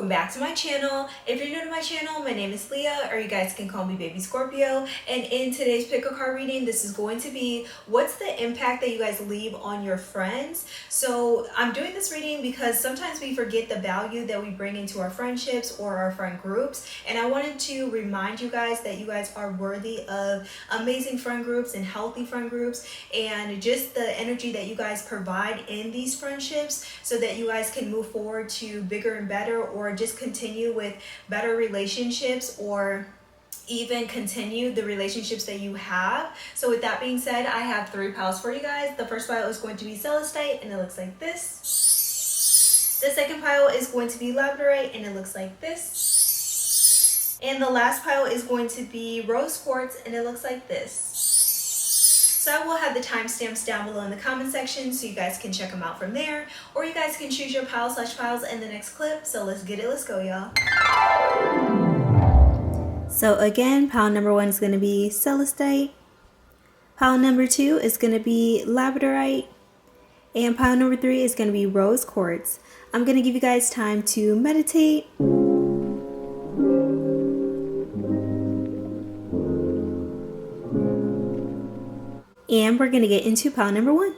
welcome back to my channel. If you're new to my channel, my name is Leah, or you guys can call me Baby Scorpio. And in today's pick a card reading, this is going to be what's the impact that you guys leave on your friends. So I'm doing this reading because sometimes we forget the value that we bring into our friendships or our friend groups. And I wanted to remind you guys that you guys are worthy of amazing friend groups and healthy friend groups, and just the energy that you guys provide in these friendships so that you guys can move forward to bigger and better, or just continue with better relationships, or even continue the relationships that you have. So with that being said, I have 3 piles for you guys. The first pile is going to be Celestite, and it looks like this. The second pile is going to be Labradorite, and it looks like this. And the last pile is going to be Rose Quartz, and it looks like this. So I will have the timestamps down below in the comment section so you guys can check them out from there, or you guys can choose your pile/piles in the next clip. So let's get it, let's go, y'all. So again, pile number 1 is going to be Celestite, pile number 2 is going to be Labradorite, and pile number 3 is going to be Rose Quartz. I'm going to give you guys time to meditate. And we're going to get into pile number 1.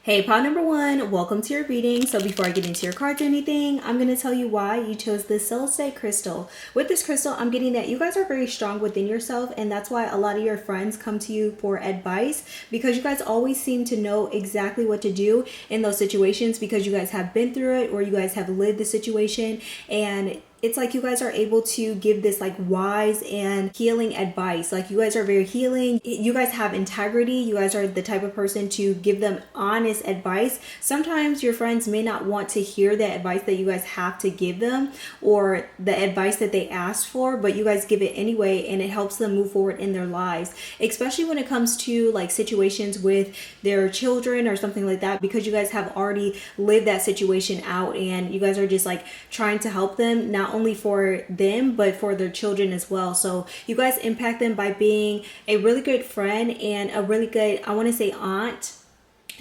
Hey, pile number 1, welcome to your reading. So before I get into your cards or anything, I'm going to tell you why you chose this Celestite crystal. With this crystal, I'm getting that you guys are very strong within yourself, and that's why a lot of your friends come to you for advice, because you guys always seem to know exactly what to do in those situations because you guys have been through it, or you guys have lived the situation, and it's like you guys are able to give this like wise and healing advice. Like you guys are very healing. You guys have integrity. You guys are the type of person to give them honest advice. Sometimes your friends may not want to hear the advice that you guys have to give them, or the advice that they asked for, but you guys give it anyway, and it helps them move forward in their lives, especially when it comes to like situations with their children or something like that, because you guys have already lived that situation out, and you guys are just like trying to help them, not only for them but for their children as well. So you guys impact them by being a really good friend and a really good, I want to say, aunt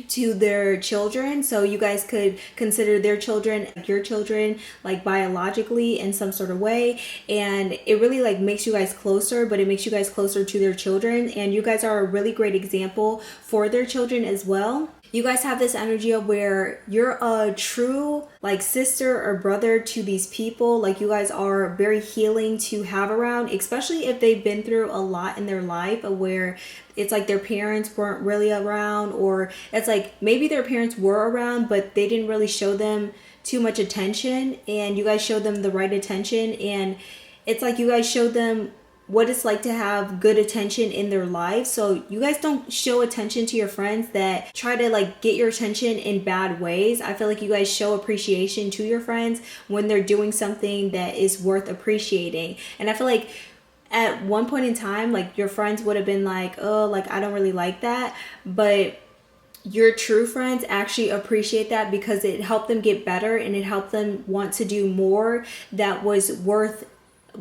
to their children. So you guys could consider their children like your children, like biologically in some sort of way, and it really like makes you guys closer, but it makes you guys closer to their children, and you guys are a really great example for their children as well. You guys have this energy of where you're a true like sister or brother to these people. Like you guys are very healing to have around, especially if they've been through a lot in their life, of where it's like their parents weren't really around, or it's like maybe their parents were around but they didn't really show them too much attention, and you guys showed them the right attention, and it's like you guys showed them what it's like to have good attention in their life. So you guys don't show attention to your friends that try to like get your attention in bad ways. I feel like you guys show appreciation to your friends when they're doing something that is worth appreciating. And I feel like at one point in time, like your friends would have been like, oh, like I don't really like that, but your true friends actually appreciate that because it helped them get better, and it helped them want to do more that was worth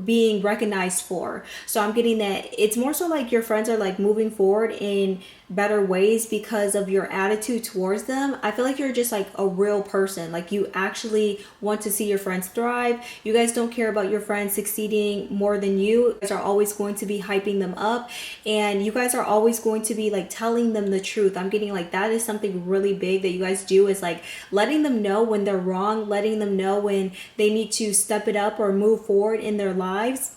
being recognized for. So I'm getting that it's more so like your friends are like moving forward in better ways because of your attitude towards them. I feel like you're just like a real person. Like you actually want to see your friends thrive. You guys don't care about your friends succeeding more than you. You guys are always going to be hyping them up, and you guys are always going to be like telling them the truth. I'm getting like that is something really big that you guys do, is like letting them know when they're wrong, letting them know when they need to step it up or move forward in their lives.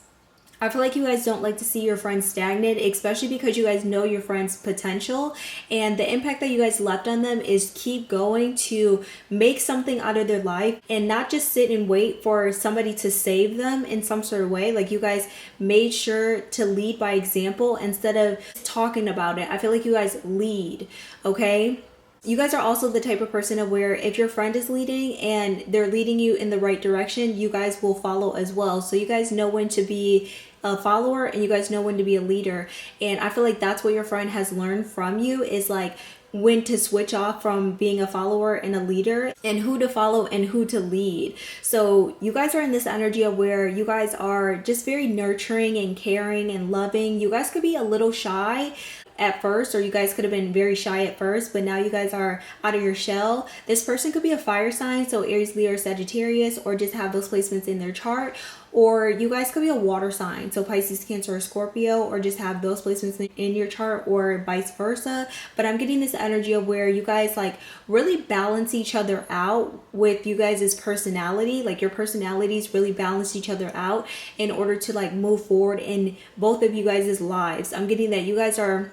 I feel like you guys don't like to see your friends stagnant, especially because you guys know your friends' potential, and the impact that you guys left on them is keep going to make something out of their life, and not just sit and wait for somebody to save them in some sort of way. Like you guys made sure to lead by example instead of talking about it. I feel like you guys lead, okay? You guys are also the type of person of where if your friend is leading and they're leading you in the right direction, you guys will follow as well. So you guys know when to be a follower, and you guys know when to be a leader. And I feel like that's what your friend has learned from you, is like when to switch off from being a follower and a leader, and who to follow and who to lead. So you guys are in this energy of where you guys are just very nurturing and caring and loving. You guys could be a little shy, at first, or you guys could have been very shy at first, but now you guys are out of your shell. This person could be a fire sign, so Aries, Leo, or Sagittarius, or just have those placements in their chart. Or you guys could be a water sign, so Pisces, Cancer, or Scorpio, or just have those placements in your chart, or vice versa. But I'm getting this energy of where you guys like really balance each other out with you guys' personality. Like your personalities really balance each other out in order to like move forward in both of you guys' lives. I'm getting that you guys are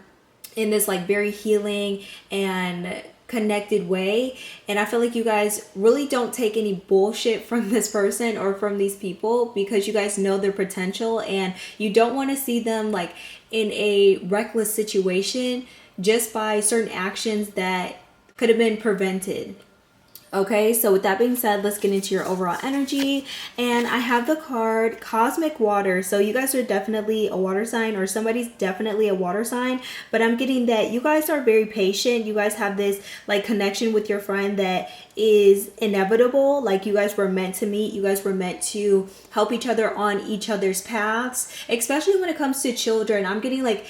in this like very healing and connected way, and I feel like you guys really don't take any bullshit from this person or from these people, because you guys know their potential and you don't want to see them like in a reckless situation just by certain actions that could have been prevented. Okay, so with that being said, let's get into your overall energy. And I have the card Cosmic Water. So you guys are definitely a water sign, or somebody's definitely a water sign. But I'm getting that you guys are very patient. You guys have this like connection with your friend that is inevitable. Like you guys were meant to meet. You guys were meant to help each other on each other's paths, especially when it comes to children. I'm getting like,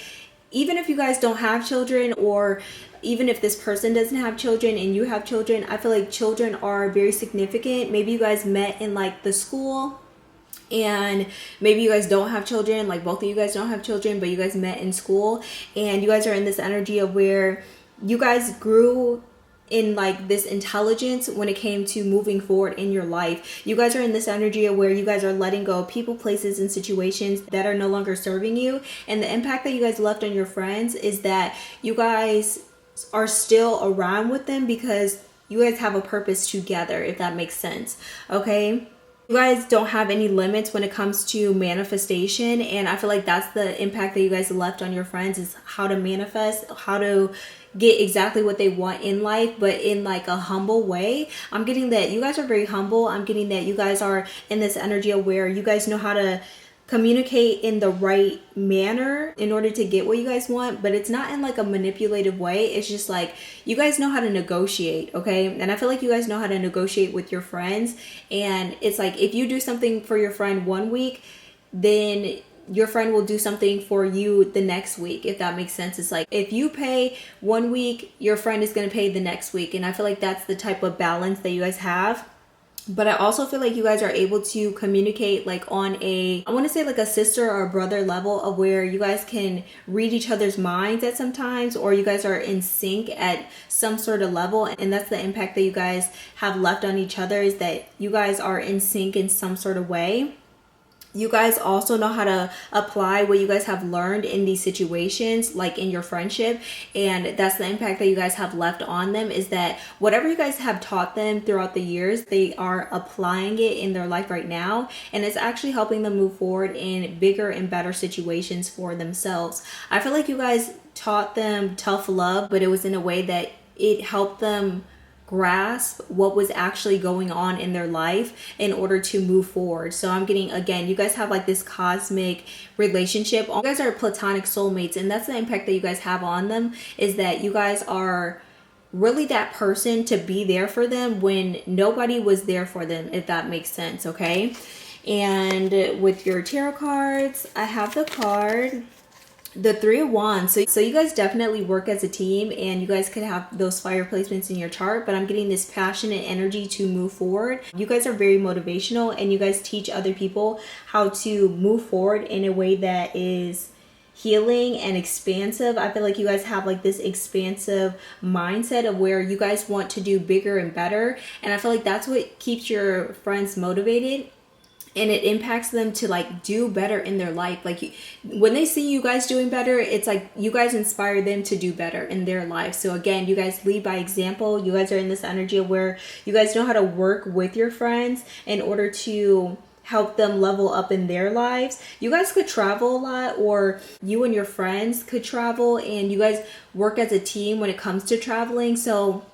even if you guys don't have children, or even if this person doesn't have children and you have children, I feel like children are very significant. Maybe you guys met in like the school, and maybe you guys don't have children, like both of you guys don't have children, but you guys met in school, and you guys are in this energy of where you guys grew in like this intelligence when it came to moving forward in your life. You guys are in this energy of where you guys are letting go of people, places, and situations that are no longer serving you. And the impact that you guys left on your friends is that you guys are still around with them because you guys have a purpose together, if that makes sense. Okay, you guys don't have any limits when it comes to manifestation, and I feel like that's the impact that you guys left on your friends, is how to manifest, how to get exactly what they want in life, but in like a humble way. I'm getting that you guys are very humble. I'm getting that you guys are in this energy of where you guys know how to communicate in the right manner in order to get what you guys want, but it's not in like a manipulative way. It's just like you guys know how to negotiate. Okay, and I feel like you guys know how to negotiate with your friends, and it's like if you do something for your friend one week, then your friend will do something for you the next week, if that makes sense. It's like if you pay one week, your friend is going to pay the next week, and I feel like that's the type of balance that you guys have. But I also feel like you guys are able to communicate like on a, I want to say like a sister or a brother level, of where you guys can read each other's minds at some times, or you guys are in sync at some sort of level. And that's the impact that you guys have left on each other, is that you guys are in sync in some sort of way. You guys also know how to apply what you guys have learned in these situations, like in your friendship. And that's the impact that you guys have left on them, is that whatever you guys have taught them throughout the years, they are applying it in their life right now. And it's actually helping them move forward in bigger and better situations for themselves. I feel like you guys taught them tough love, but it was in a way that it helped them grasp what was actually going on in their life in order to move forward. So I'm getting, again, you guys have like this cosmic relationship. You guys are platonic soulmates, and that's the impact that you guys have on them, is that you guys are really that person to be there for them when nobody was there for them, if that makes sense. Okay, and with your tarot cards, I have the card the Three of Wands. So you guys definitely work as a team, and you guys could have those fire placements in your chart, but I'm getting this passionate energy to move forward. You guys are very motivational, and you guys teach other people how to move forward in a way that is healing and expansive. I feel like you guys have like this expansive mindset of where you guys want to do bigger and better, and I feel like that's what keeps your friends motivated. And it impacts them to like do better in their life. Like when they see you guys doing better, it's like you guys inspire them to do better in their life. So again, you guys lead by example. You guys are in this energy of where you guys know how to work with your friends in order to help them level up in their lives. You guys could travel a lot, or you and your friends could travel, and you guys work as a team when it comes to traveling. So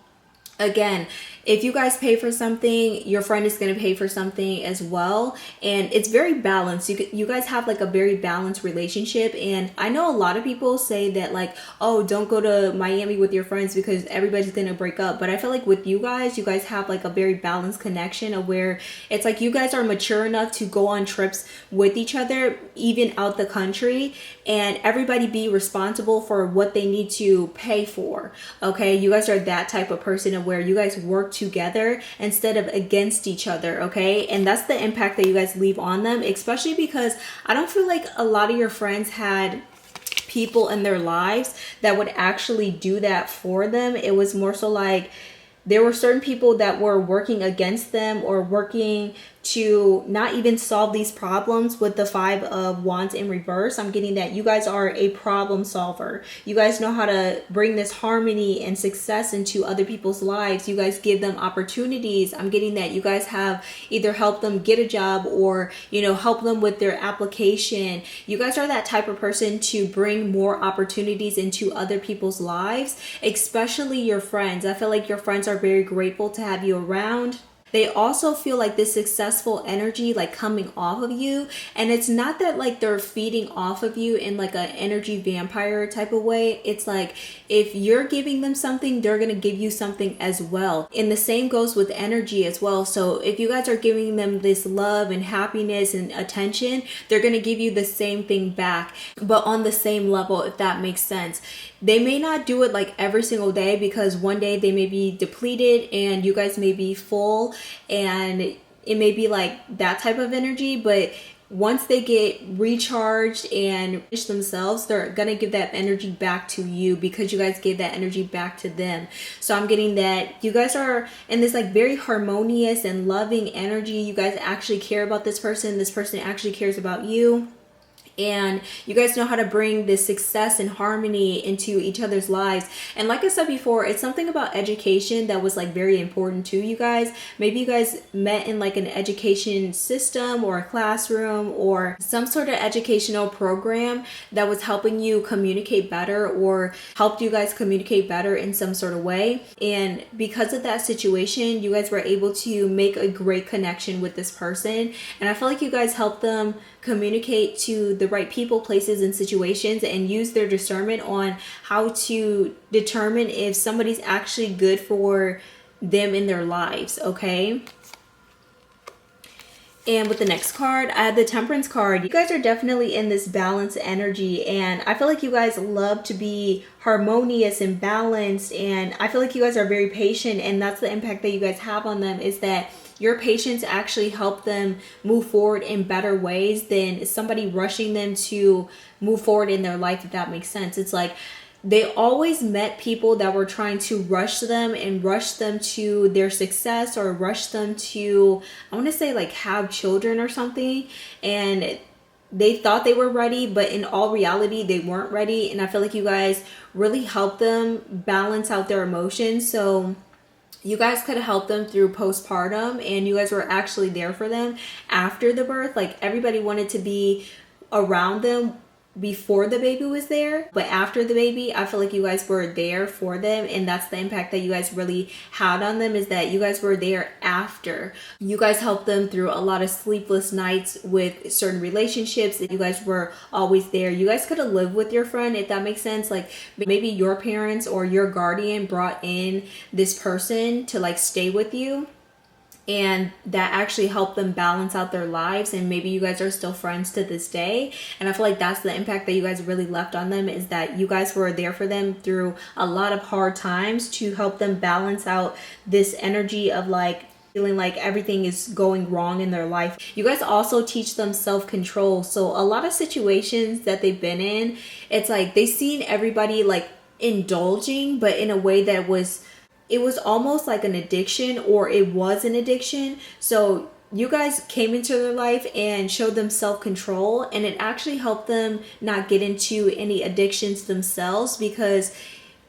again, if you guys pay for something, your friend is going to pay for something as well. And it's very balanced. You guys have like a very balanced relationship. And I know a lot of people say that like, oh, don't go to Miami with your friends because everybody's going to break up. But I feel like with you guys have like a very balanced connection of where it's like you guys are mature enough to go on trips with each other, even out the country, and everybody be responsible for what they need to pay for. Okay, you guys are that type of person of where you guys work together instead of against each other. Okay, and that's the impact that you guys leave on them, especially because I don't feel like a lot of your friends had people in their lives that would actually do that for them. It was more so like there were certain people that were working against them or working to not even solve these problems with the Five of Wands in reverse. I'm getting that you guys are a problem solver. You guys know how to bring this harmony and success into other people's lives. You guys give them opportunities. I'm getting that you guys have either helped them get a job or, you know, help them with their application. You guys are that type of person to bring more opportunities into other people's lives, especially your friends. I feel like your friends are very grateful to have you around. They also feel like this successful energy like coming off of you, and it's not that like they're feeding off of you in like an energy vampire type of way. It's like if you're giving them something, they're gonna give you something as well, and the same goes with energy as well. So if you guys are giving them this love and happiness and attention, they're gonna give you the same thing back, but on the same level, if that makes sense. They may not do it like every single day because one day they may be depleted and you guys may be full, and it may be like that type of energy, but once they get recharged and finish themselves, they're gonna give that energy back to you because you guys gave that energy back to them. So I'm getting that you guys are in this like very harmonious and loving energy. You guys actually care about this person actually cares about you. And you guys know how to bring this success and harmony into each other's lives. And like I said before, it's something about education that was like very important to you guys. Maybe you guys met in like an education system or a classroom or some sort of educational program that was helping you communicate better or helped you guys communicate better in some sort of way. And because of that situation, you guys were able to make a great connection with this person. And I feel like you guys helped them communicate to the right people, places, and situations, and use their discernment on how to determine if somebody's actually good for them in their lives. Okay. And with the next card, I have the Temperance card. You guys are definitely in this balanced energy, and I feel like you guys love to be harmonious and balanced, and I feel like you guys are very patient, and that's the impact that you guys have on them, is that your patience actually help them move forward in better ways than somebody rushing them to move forward in their life, if that makes sense. It's like they always met people that were trying to rush them and rush them to their success or rush them to, I want to say like have children or something. And they thought they were ready, but in all reality, they weren't ready. And I feel like you guys really helped them balance out their emotions. So you guys could have helped them through postpartum, and you guys were actually there for them after the birth. Like everybody wanted to be around them before the baby was there, but after the baby, I feel like you guys were there for them, and that's the impact that you guys really had on them, is that you guys were there after. You guys helped them through a lot of sleepless nights with certain relationships, and you guys were always there. You guys could have lived with your friend, if that makes sense. Like maybe your parents or your guardian brought in this person to like stay with you, and that actually helped them balance out their lives, and maybe you guys are still friends to this day. And I feel like that's the impact that you guys really left on them, is that you guys were there for them through a lot of hard times to help them balance out this energy of like feeling like everything is going wrong in their life. You guys also teach them self-control. So a lot of situations that they've been in, it's like they've seen everybody like indulging, but in a way that it was almost like an addiction, or it was an addiction. So you guys came into their life and showed them self-control, and it actually helped them not get into any addictions themselves, because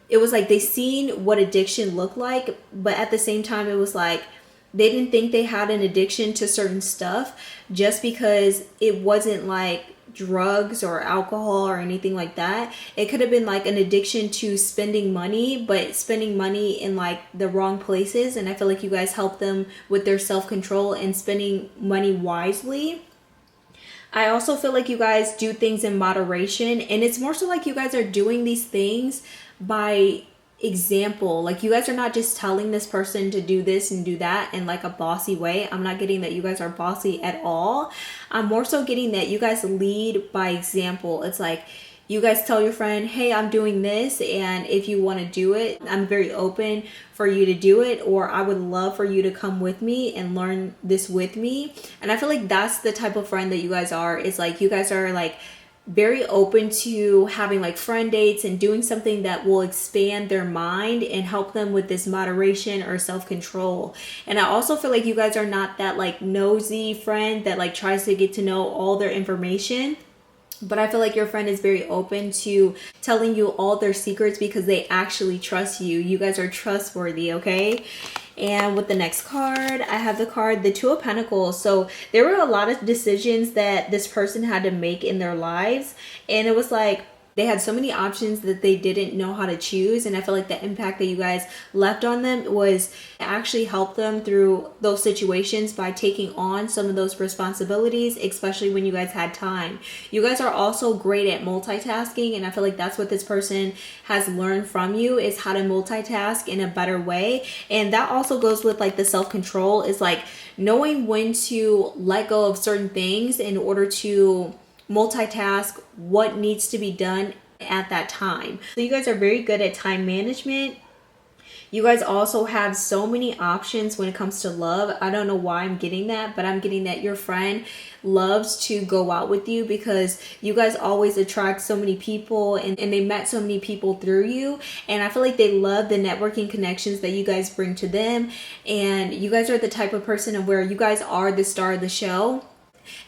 it was like they seen what addiction looked like, but at the same time, it was like they didn't think they had an addiction to certain stuff just because it wasn't like drugs or alcohol or anything like that. It could have been like an addiction to spending money, but spending money in like the wrong places. And I feel like you guys help them with their self-control and spending money wisely. I also feel like you guys do things in moderation, and it's more so like you guys are doing these things by example. Like you guys are not just telling this person to do this and do that in like a bossy way. I'm not getting that you guys are bossy at all. I'm more so getting that you guys lead by example. It's like you guys tell your friend, hey, I'm doing this, and if you want to do it, I'm very open for you to do it, or I would love for you to come with me and learn this with me. And I feel like that's the type of friend that you guys are. It's like you guys are like very open to having like friend dates and doing something that will expand their mind and help them with this moderation or self-control. And I also feel like you guys are not that like nosy friend that like tries to get to know all their information. But I feel like your friend is very open to telling you all their secrets because they actually trust you. You guys are trustworthy, okay? And with the next card, I have the card, the Two of Pentacles. So there were a lot of decisions that this person had to make in their lives. And it was like, they had so many options that they didn't know how to choose. And I feel like the impact that you guys left on them was actually help them through those situations by taking on some of those responsibilities, especially when you guys had time. You guys are also great at multitasking. And I feel like that's what this person has learned from you, is how to multitask in a better way. And that also goes with like the self-control, is like knowing when to let go of certain things in order to multitask what needs to be done at that time. So you guys are very good at time management. You guys also have so many options when it comes to love. I don't know why I'm getting that, but I'm getting that your friend loves to go out with you because you guys always attract so many people, and they met so many people through you. And I feel like they love the networking connections that you guys bring to them. And you guys are the type of person of where you guys are the star of the show.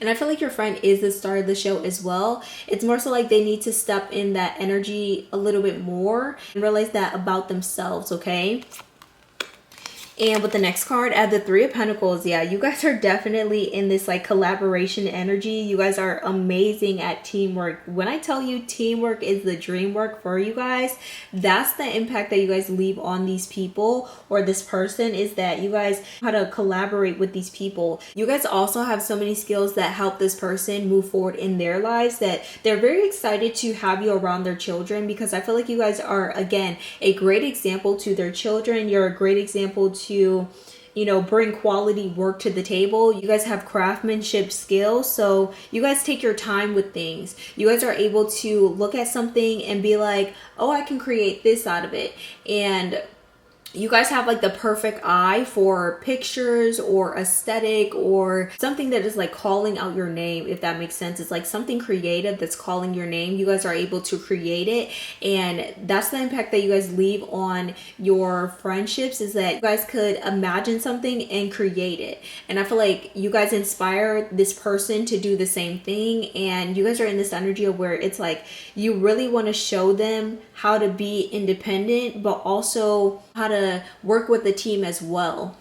And I feel like your friend is the star of the show as well. It's more so like they need to step in that energy a little bit more and realize that about themselves, okay? And with the next card, I have the Three of Pentacles. Yeah, you guys are definitely in this like collaboration energy. You guys are amazing at teamwork. When I tell you teamwork is the dream work for you guys, that's the impact that you guys leave on these people or this person, is that you guys know how to collaborate with these people. You guys also have so many skills that help this person move forward in their lives, that they're very excited to have you around their children, because I feel like you guys are, again, a great example to their children. You're a great example to, you know, bring quality work to the table. You guys have craftsmanship skills, so you guys take your time with things. You guys are able to look at something and be like, oh, I can create this out of it. And you guys have like the perfect eye for pictures or aesthetic or something that is like calling out your name, if that makes sense. It's like something creative that's calling your name. You guys are able to create it, and that's the impact that you guys leave on your friendships, is that you guys could imagine something and create it. And I feel like you guys inspire this person to do the same thing, and you guys are in this energy of where it's like you really want to show them how to be independent, but also how to work with the team as well.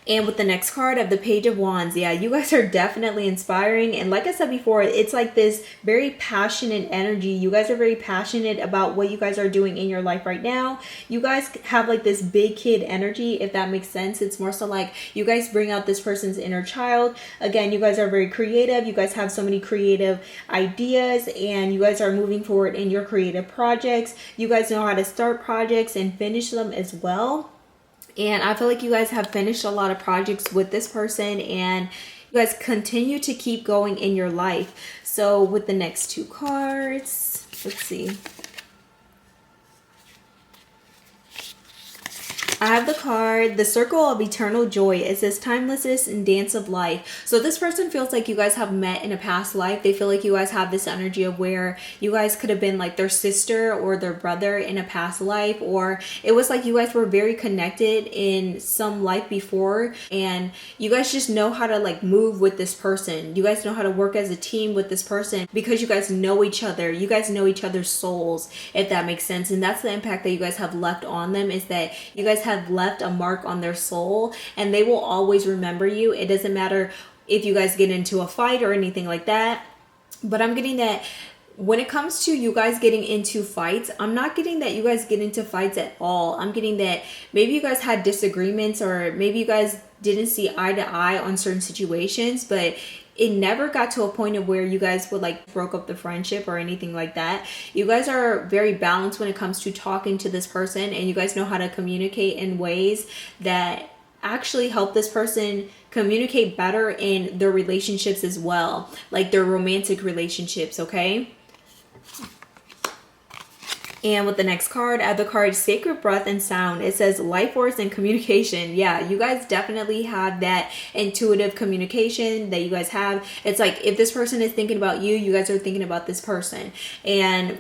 And with the next card of the Page of Wands, yeah, you guys are definitely inspiring. And like I said before, it's like this very passionate energy. You guys are very passionate about what you guys are doing in your life right now. You guys have like this big kid energy, if that makes sense. It's more so like you guys bring out this person's inner child. Again, you guys are very creative. You guys have so many creative ideas, and you guys are moving forward in your creative projects. You guys know how to start projects and finish them as well. And I feel like you guys have finished a lot of projects with this person, and you guys continue to keep going in your life. So with the next two cards, let's see. I have the card, the Circle of Eternal Joy. It says timelessness and dance of life. So this person feels like you guys have met in a past life. They feel like you guys have this energy of where you guys could have been like their sister or their brother in a past life, or it was like you guys were very connected in some life before, and you guys just know how to like move with this person. You guys know how to work as a team with this person because you guys know each other. You guys know each other's souls, if that makes sense. And that's the impact that you guys have left on them, is that you guys have left a mark on their soul, and they will always remember you. It doesn't matter if you guys get into a fight or anything like that. But I'm getting that when it comes to you guys getting into fights, I'm not getting that you guys get into fights at all. I'm getting that maybe you guys had disagreements, or maybe you guys didn't see eye to eye on certain situations, but it never got to a point of where you guys would like broke up the friendship or anything like that. You guys are very balanced when it comes to talking to this person, and you guys know how to communicate in ways that actually help this person communicate better in their relationships as well, like their romantic relationships, okay? And with the next card, I have the card Sacred Breath and Sound. It says life force and communication. Yeah, you guys definitely have that intuitive communication that you guys have. It's like if this person is thinking about you, you guys are thinking about this person. And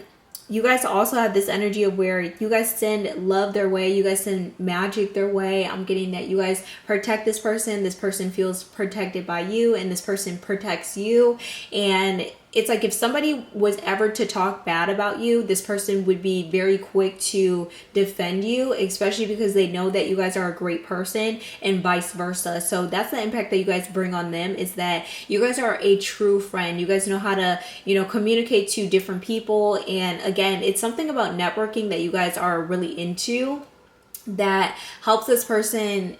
you guys also have this energy of where you guys send love their way, you guys send magic their way. I'm getting that you guys protect this person feels protected by you, and this person protects you. And it's like if somebody was ever to talk bad about you, this person would be very quick to defend you, especially because they know that you guys are a great person, and vice versa. So that's the impact that you guys bring on them, is that you guys are a true friend. You guys know how to, communicate to different people. And again, it's something about networking that you guys are really into that helps this person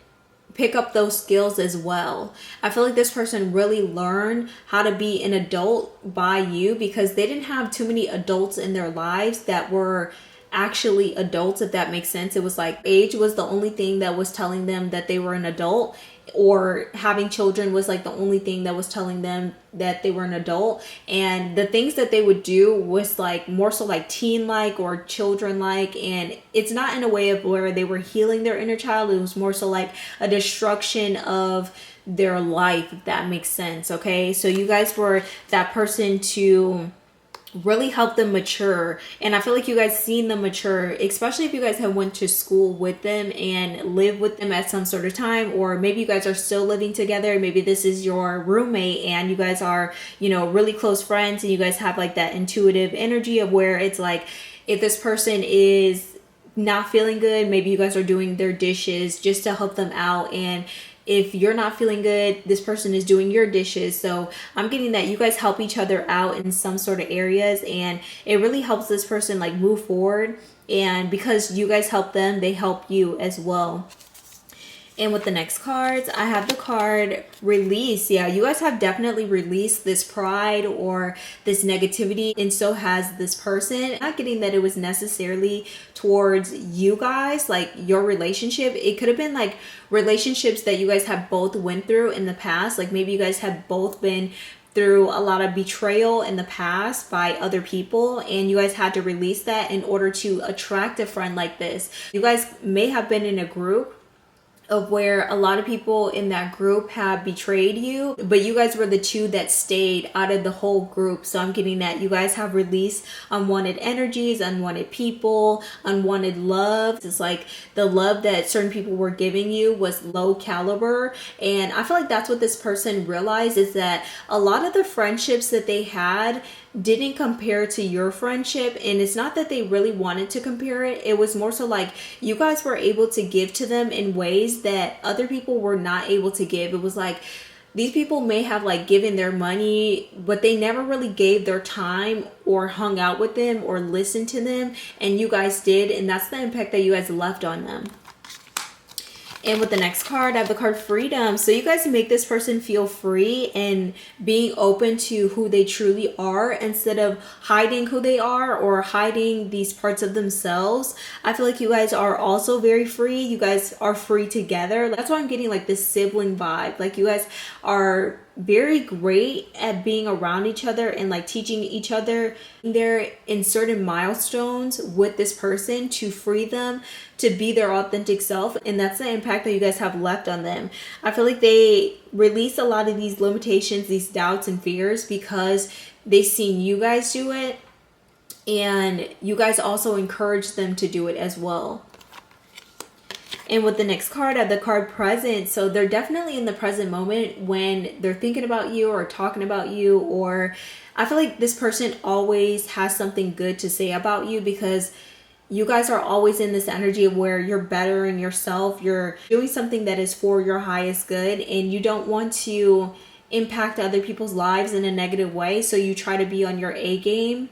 pick up those skills as well. I feel like this person really learned how to be an adult by you, because they didn't have too many adults in their lives that were actually adults, if that makes sense. It was like age was the only thing that was telling them that they were an adult, or having children was like the only thing that was telling them that they were an adult. And the things that they would do was like more so like teen like or children like, and it's not in a way of where they were healing their inner child. It was more so like a destruction of their life, if that makes sense. Okay, so you guys were that person to really help them mature. And I feel like you guys seen them mature, especially if you guys have went to school with them and lived with them at some sort of time, or maybe you guys are still living together. Maybe this is your roommate and you guys are, really close friends, and you guys have like that intuitive energy of where it's like if this person is not feeling good, maybe you guys are doing their dishes just to help them out. And if you're not feeling good, this person is doing your dishes. So I'm getting that you guys help each other out in some sort of areas, and it really helps this person like move forward. And because you guys help them, they help you as well. And with the next cards, I have the card Release. Yeah, you guys have definitely released this pride or this negativity, and so has this person. I'm not getting that it was necessarily towards you guys, like your relationship. It could have been like relationships that you guys have both went through in the past. Like maybe you guys have both been through a lot of betrayal in the past by other people, and you guys had to release that in order to attract a friend like this. You guys may have been in a group of where a lot of people in that group have betrayed you, but you guys were the two that stayed out of the whole group. So I'm getting that you guys have released unwanted energies, unwanted people, unwanted love. It's like the love that certain people were giving you was low caliber. And I feel like that's what this person realized, is that a lot of the friendships that they had didn't compare to your friendship. And it's not that they really wanted to compare it. It was more so like you guys were able to give to them in ways that other people were not able to give. It was like these people may have like given their money, but they never really gave their time or hung out with them or listened to them, and you guys did. And that's the impact that you guys left on them. And with the next card, I have the card Freedom. So you guys make this person feel free and being open to who they truly are, instead of hiding who they are or hiding these parts of themselves. I feel like you guys are also very free. You guys are free together. That's why I'm getting like this sibling vibe. Like you guys are very great at being around each other and like teaching each other. They're in certain milestones with this person to free them to be their authentic self, and that's the impact that you guys have left on them. I feel like they release a lot of these limitations, these doubts and fears, because they've seen you guys do it, and you guys also encourage them to do it as well. And with the next card, I have the card Present. So they're definitely in the present moment when they're thinking about you or talking about you, or I feel like this person always has something good to say about you, because you guys are always in this energy of where you're bettering yourself. You're doing something that is for your highest good, and you don't want to impact other people's lives in a negative way. So you try to be on your A game.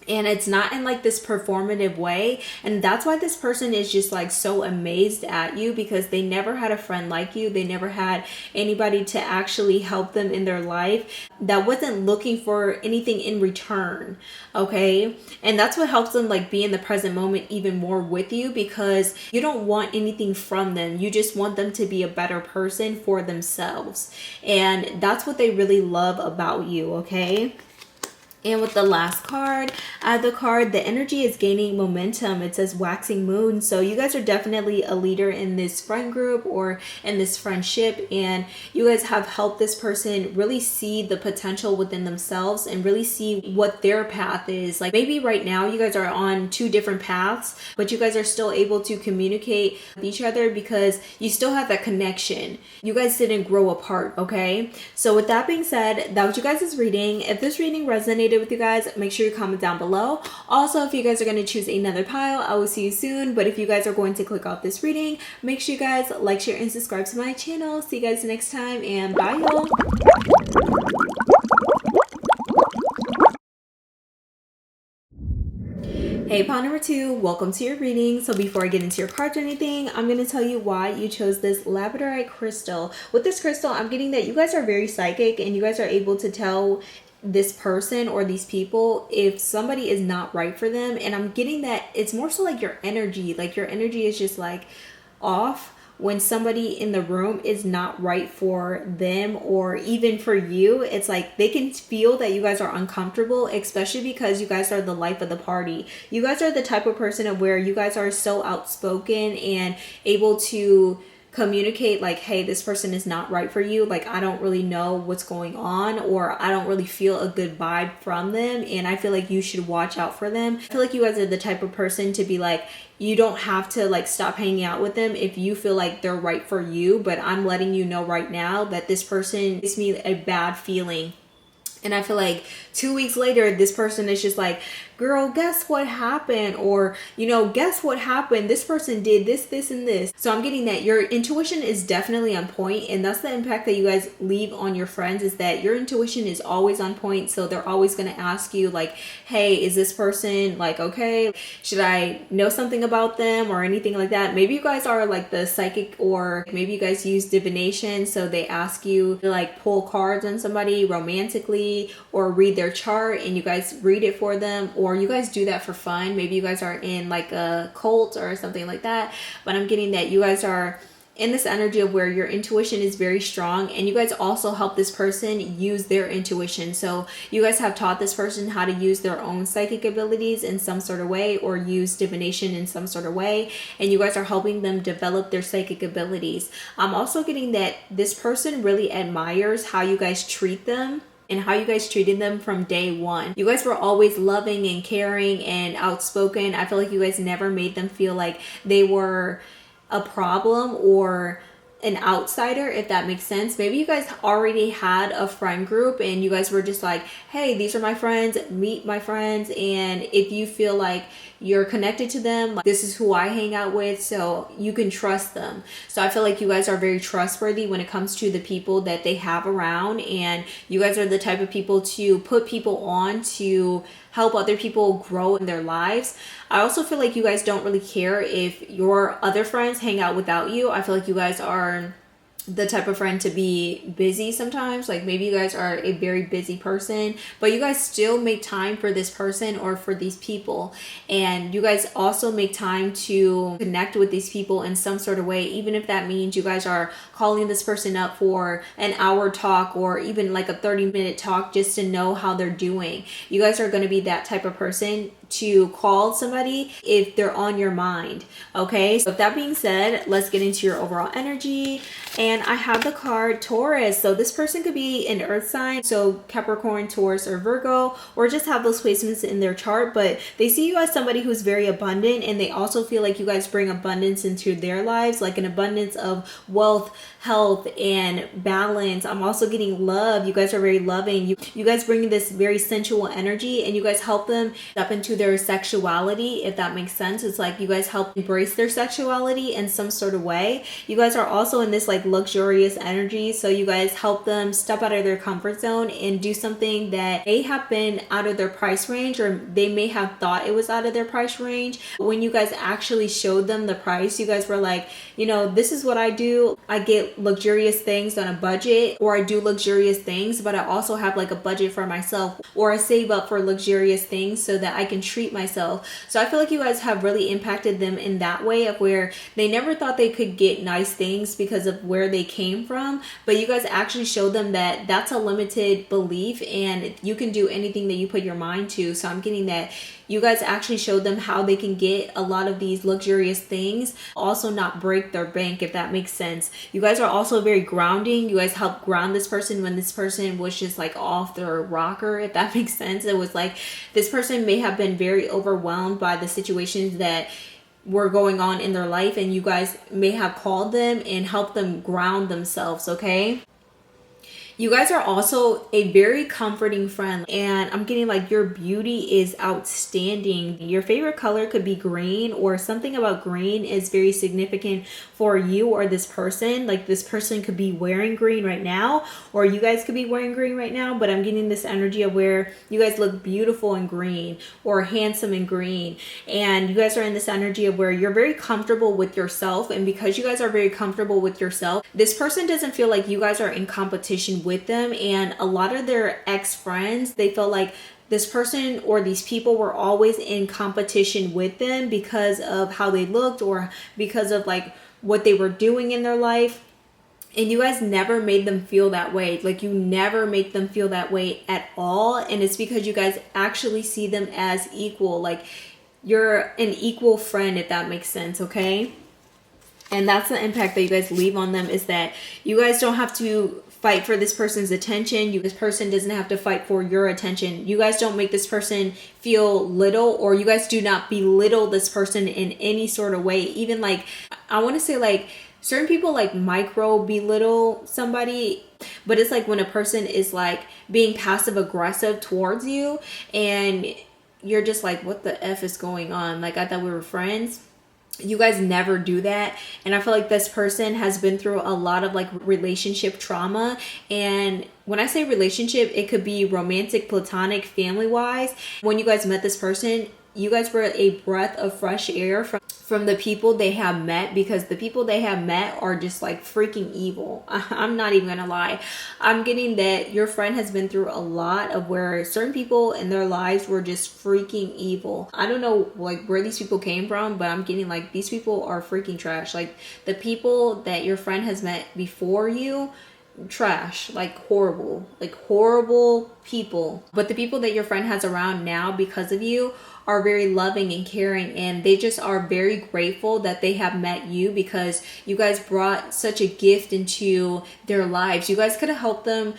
And it's not in like this performative way. And that's why this person is just like so amazed at you, because they never had a friend like you. They never had anybody to actually help them in their life that wasn't looking for anything in return. Okay. And that's what helps them like be in the present moment even more with you, because you don't want anything from them. You just want them to be a better person for themselves. And that's what they really love about you. Okay. And with the last card, the card, the energy is gaining momentum. It says waxing moon. So you guys are definitely a leader in this friend group or in this friendship. And you guys have helped this person really see the potential within themselves and really see what their path is. Like maybe right now you guys are on two different paths, but you guys are still able to communicate with each other because you still have that connection. You guys didn't grow apart, okay? So with that being said, that was you guys' reading. If this reading resonated with you guys, make sure you comment down below. Also, if you guys are going to choose another pile, I will see you soon. But if you guys are going to click off this reading, make sure you guys like, share, and subscribe to my channel. See you guys next time, and bye y'all. Hey, pile number 2, welcome to your reading. So before I get into your cards or anything, I'm going to tell you why you chose this Labradorite crystal. With this crystal, I'm getting that you guys are very psychic and you guys are able to tell this person or these people if somebody is not right for them. And I'm getting that it's more so like your energy is just like off when somebody in the room is not right for them or even for you. It's like they can feel that you guys are uncomfortable, especially because you guys are the life of the party. You guys are the type of person of where you guys are so outspoken and able to communicate like, hey, this person is not right for you. Like, I don't really know what's going on, or I don't really feel a good vibe from them, and I feel like you should watch out for them. I feel like you guys are the type of person to be like, you don't have to like stop hanging out with them if you feel like they're right for you, but I'm letting you know right now that this person gives me a bad feeling. And I feel like 2 weeks later, this person is just like, girl, guess what happened? Or, you know, guess what happened? This person did this, this, and this. So I'm getting that your intuition is definitely on point. And that's the impact that you guys leave on your friends, is that your intuition is always on point. So they're always going to ask you like, hey, is this person like, okay, should I know something about them or anything like that? Maybe you guys are like the psychic, or maybe you guys use divination. So they ask you to like pull cards on somebody romantically or read their chart, and you guys read it for them, or you guys do that for fun. Maybe you guys are in like a cult or something like that. But I'm getting that you guys are in this energy of where your intuition is very strong, and you guys also help this person use their intuition. So you guys have taught this person how to use their own psychic abilities in some sort of way, or use divination in some sort of way, and you guys are helping them develop their psychic abilities. I'm also getting that this person really admires how you guys treat them and how you guys treated them from day one. You guys were always loving and caring and outspoken. I feel like you guys never made them feel like they were a problem or an outsider, if that makes sense. Maybe you guys already had a friend group and you guys were just like, hey, these are my friends, meet my friends, and if you feel like you're connected to them, like, this is who I hang out with, so you can trust them. So I feel like you guys are very trustworthy when it comes to the people that they have around, and you guys are the type of people to put people on to help other people grow in their lives. I also feel like you guys don't really care if your other friends hang out without you. I feel like you guys are the type of friend to be busy sometimes. Like maybe you guys are a very busy person, but you guys still make time for this person or for these people. And you guys also make time to connect with these people in some sort of way, even if that means you guys are calling this person up for an hour talk or even like a 30-minute talk just to know how they're doing. You guys are going to be that type of person to call somebody if they're on your mind. Okay, so with that being said, let's get into your overall energy. And I have the card Taurus. So this person could be an earth sign, so Capricorn, Taurus, or Virgo, or just have those placements in their chart, but they see you as somebody who's very abundant, and they also feel like you guys bring abundance into their lives, like an abundance of wealth, health, and balance. I'm also getting love. You guys are very loving. You guys bring this very sensual energy, and you guys help them step into their sexuality, if that makes sense. It's like you guys help embrace their sexuality in some sort of way. You guys are also in this like luxurious energy, so you guys help them step out of their comfort zone and do something that may have been out of their price range, or they may have thought it was out of their price range. When you guys actually showed them the price, you guys were like, you know, this is what I do. I get luxurious things on a budget, or I do luxurious things, but I also have like a budget for myself, or I save up for luxurious things so that I can treat myself. So I feel like you guys have really impacted them in that way, of where they never thought they could get nice things because of where they came from, but you guys actually showed them that that's a limited belief and you can do anything that you put your mind to. So I'm getting that you guys actually showed them how they can get a lot of these luxurious things, also not break their bank, if that makes sense. You guys are also very grounding. You guys help ground this person when this person was just like off their rocker, if that makes sense. It was like this person may have been very overwhelmed by the situations that were going on in their life, and you guys may have called them and helped them ground themselves, okay? You guys are also a very comforting friend, and I'm getting like your beauty is outstanding. Your favorite color could be green, or something about green is very significant for you or this person. Like this person could be wearing green right now, or you guys could be wearing green right now, but I'm getting this energy of where you guys look beautiful in green or handsome in green, and you guys are in this energy of where you're very comfortable with yourself. And because you guys are very comfortable with yourself, this person doesn't feel like you guys are in competition with them. And a lot of their ex-friends, they feel like this person or these people were always in competition with them because of how they looked, or because of like what they were doing in their life. And you guys never made them feel that way. Like you never make them feel that way at all. And it's because you guys actually see them as equal. Like you're an equal friend, if that makes sense, okay? And that's the impact that you guys leave on them, is that you guys don't have to fight for this person's attention. This person doesn't have to fight for your attention. You guys don't make this person feel little, or you guys do not belittle this person in any sort of way. Even like, I want to say like certain people like micro belittle somebody, but it's like when a person is like being passive aggressive towards you and you're just like, what the F is going on? Like I thought we were friends. You guys never do that. And I feel like this person has been through a lot of like relationship trauma. And when I say relationship, it could be romantic, platonic, family wise. When you guys met this person, you guys were a breath of fresh air from the people they have met, because the people they have met are just like freaking evil. I'm not even gonna lie. I'm getting that your friend has been through a lot of where certain people in their lives were just freaking evil. I don't know like where these people came from, but I'm getting like these people are freaking trash. Like the people that your friend has met before you, trash, like horrible people. But the people that your friend has around now because of you are very loving and caring, and they just are very grateful that they have met you, because you guys brought such a gift into their lives. You guys could have helped them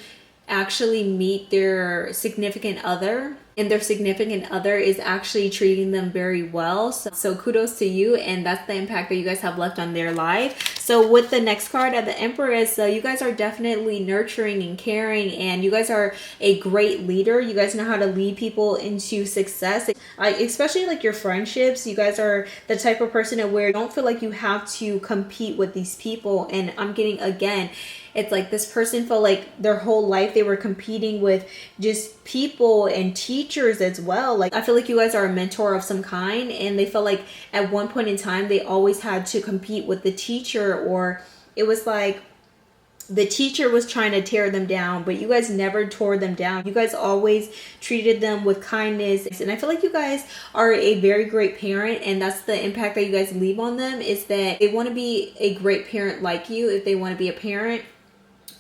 actually meet their significant other, and their significant other is actually treating them very well. So kudos to you, and that's the impact that you guys have left on their life. So with the next card at the Empress, so you guys are definitely nurturing and caring, and you guys are a great leader. You guys know how to lead people into success, especially like your friendships. You guys are the type of person where you don't feel like you have to compete with these people. And I'm getting, again, it's like this person felt like their whole life they were competing with just people and teachers as well. Like I feel like you guys are a mentor of some kind, and they felt like at one point in time they always had to compete with the teacher, or it was like the teacher was trying to tear them down, but you guys never tore them down. You guys always treated them with kindness. And I feel like you guys are a very great parent, and that's the impact that you guys leave on them, is that they want to be a great parent like you, if they want to be a parent.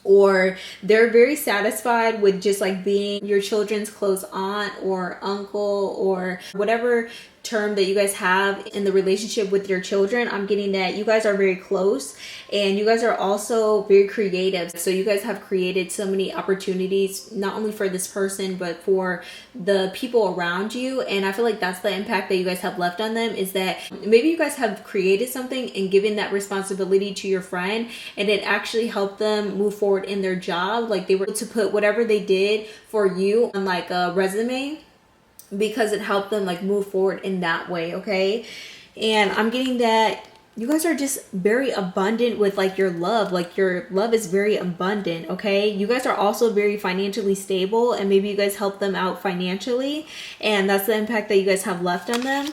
Or they're very satisfied with just like being your children's close aunt or uncle, or whatever term that you guys have in the relationship with your children. I'm getting that you guys are very close, and you guys are also very creative. So you guys have created so many opportunities, not only for this person, but for the people around you. And I feel like that's the impact that you guys have left on them, is that maybe you guys have created something and given that responsibility to your friend, and it actually helped them move forward in their job. Like they were able to put whatever they did for you on like a resume, because it helped them like move forward in that way, okay? And I'm getting that you guys are just very abundant with like your love. Like your love is very abundant, okay? You guys are also very financially stable, and maybe you guys help them out financially, and that's the impact that you guys have left on them.